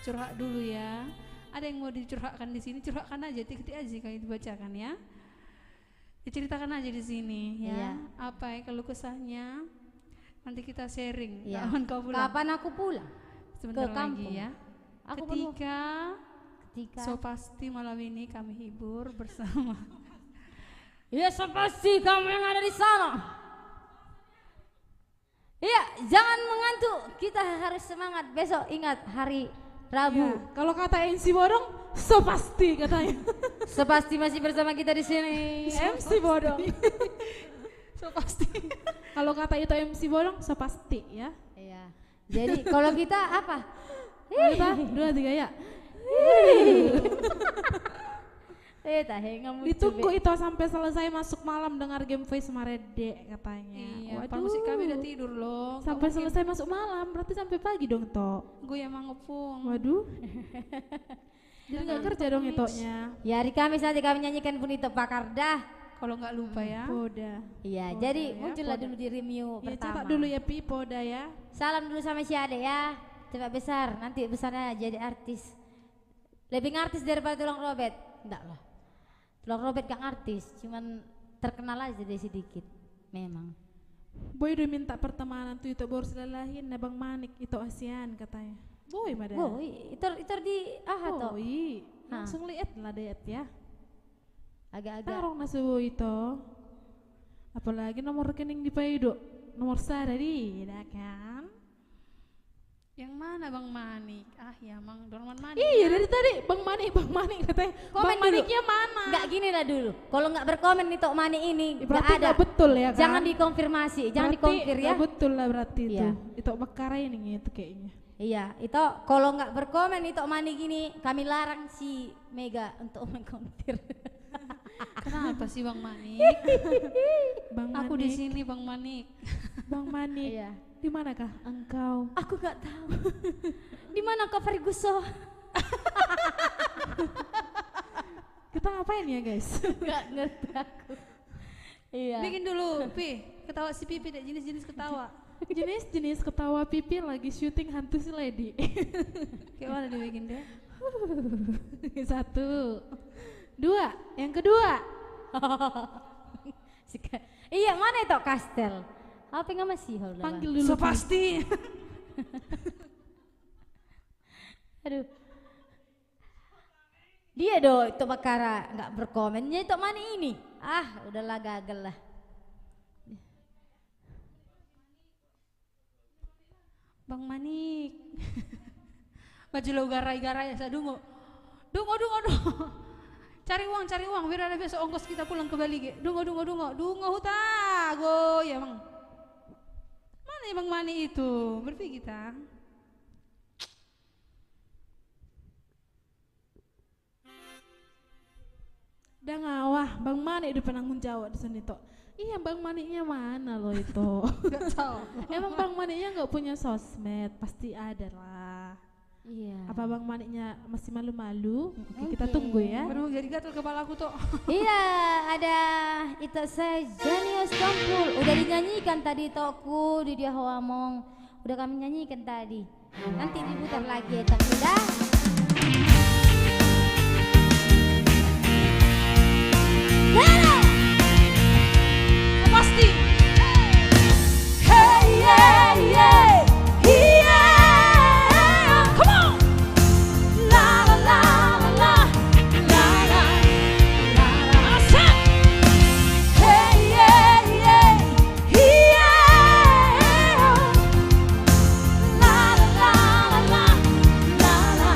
curhat dulu ya. Ada yang mau dicurhatkan di sini, curhatkan aja, tik-tik aja kayak dibacakan ya. Diceritakan aja di sini ya. Iya. Apa ya kalau kesahnya? Nanti kita sharing. Iya. Kapan kau pulang? Kapan aku pulang? Sebentar ke kampung? lagi ya. Aku pun mau- Ketika Ketika. so pasti malam ini kami hibur bersama. Ya pasti kamu yang ada di sana. Iya, jangan mengantuk. Kita harus semangat. Besok ingat hari Rabu. Ya, kalau kata MC Bodong, so pasti katanya. Sepasti masih bersama kita di sini. MC Bodong. So pasti. Kalau kata itu MC Bodong, so pasti ya. Iya. Jadi kalau kita apa? Kita 2, 3 ya. Ditunggu itu sampai selesai masuk malam dengar game voice sama Rede katanya. Iya, padahal musik kami udah tidur loh. Sampai selesai masuk malam, berarti sampai pagi dong toh. Gue yang mangepung. Waduh. Jadi nggak kerja dong itonya. Ya hari Kamis nanti kami nyanyikan pun itu Pakar dah. Kalau nggak lupa ya. Poda. Iya, Poda jadi ya, muncullah Poda. dulu di review Ya pertama. catat dulu ya Pi, Poda ya. Salam dulu sama si Ade ya. Coba besar, nanti besarnya jadi artis. Lebih ngartis daripada Tulang Robet. Enggak lah. Tulang Robet gak artis, cuman terkenal aja deh sedikit. Memang. Boy udah minta pertemanan tuh itu baru selalahin na Bang Manik itu ASEAN katanya. Boy mada. Boy, itu di toh. Boy. Langsung lihat lah diet ya. Agak-agak. Tarong na subuh itu. Apalagi nomor rekening di Paido. Nomor sadari, ya kan? Yang mana Bang Manik? Ah ya Mang Dorman Manik. Iya dari tadi Bang Manik katanya. Komen Bang Maniknya mana? Enggak gini lah dulu. Kalau enggak berkomen nih Tok Mani ini enggak Berarti ada. nggak betul ya kan? Jangan dikonfirmasi, jangan Berarti dikonfir ya. nggak betul lah berarti itu. Iya. Itu bakara ini itu kayaknya. Iya, itu kalau nggak berkomen itu Mani gini, kami larang si Mega untuk mengkonfir. Kenapa sih Bang Manik? Bang Aku di Manik, sini Bang Manik. Bang Manik. Iya. Di manakah engkau? Aku nggak tahu. Di mana Kak Ferguson? Kita ngapain ya guys? Nggak ngerti aku. Iya. Bikin dulu, Pi. Ketawa si Pipi deh, jenis-jenis ketawa. Jenis-jenis ketawa pipi lagi syuting hantu si Lady. Kayak mana dibikin deh? 1, 2, yang kedua. Iya, mana itu Kastel? Apa nggak masih? Panggil dulu. So pasti. Aduh. Dia do itu Bakara nggak berkomennya itu mana ini? Ah, udahlah gagal lah. Bang Manik. Baju lo garai-garai saya dungo. Dungo. Cari uang biar ada besok ongkos kita pulang ke Bali. Dungo huta. Go ya Bang. Mana ya Bang Mani itu? Berpi kita. Udah ngawah, Bang Manik udah penanggung jawab di sini toh. Iya Bang Maniknya mana lo itu? Gak tahu. Emang Bang Maniknya nggak punya sosmed, pasti ada lah. Iya. Apa Bang Maniknya masih malu-malu? Oke, kita Mungkin. tunggu ya. Baru jadi gatal kepalaku tuh. Iya, ada itu saya Jenius Kampul. Udah dinyanyikan tadi Tokku di dia Hawamong. Udah kami nyanyikan tadi. Nanti diputar lagi ya, tapi dah. Pasti. Hey, yeah, yeah, yeah. Come on. La la la la la la la la. Asap. Hey, yeah, yeah, yeah. La la la la la la la.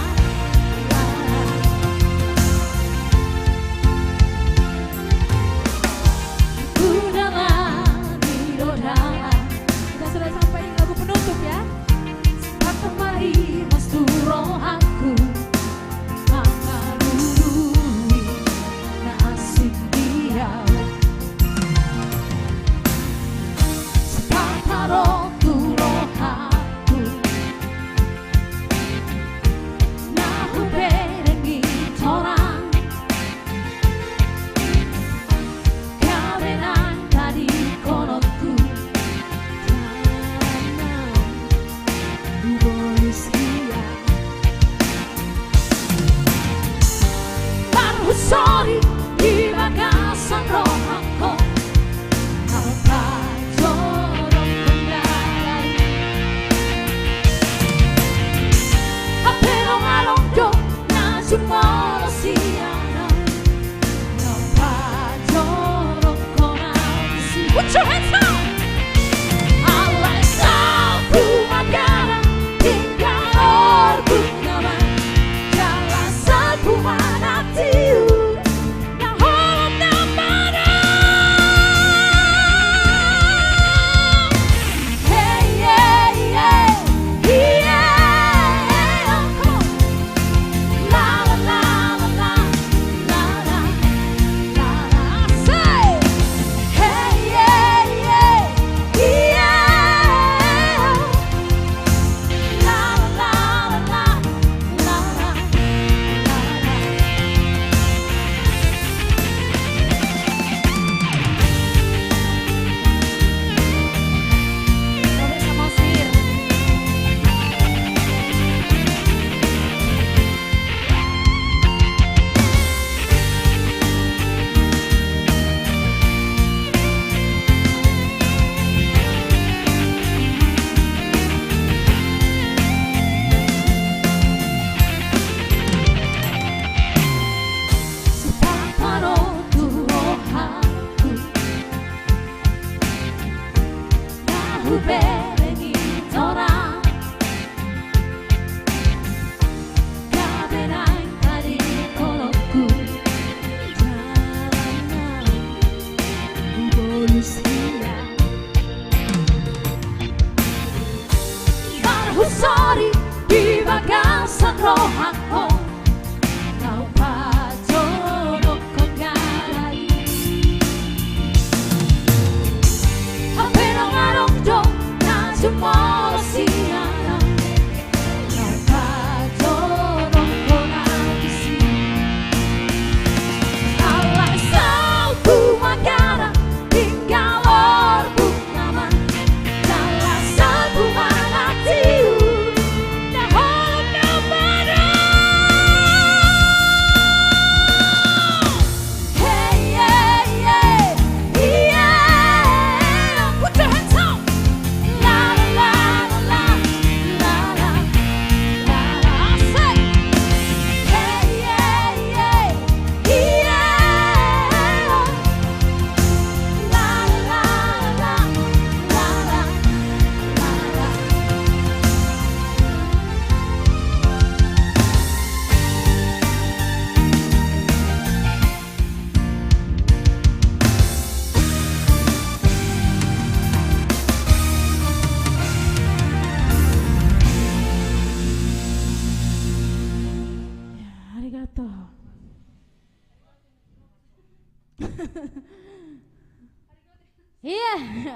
Iya,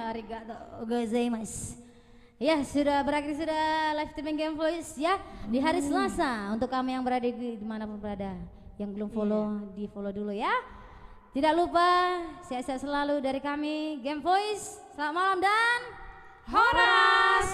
arigato gozaimasu. Ya, sudah berakhir sudah live streaming Game Voice ya di hari Selasa untuk kami yang berada di dimanapun berada. Yang belum follow, di follow dulu ya. Tidak lupa, sehat-sehat selalu dari kami Game Voice. Selamat malam dan Horas.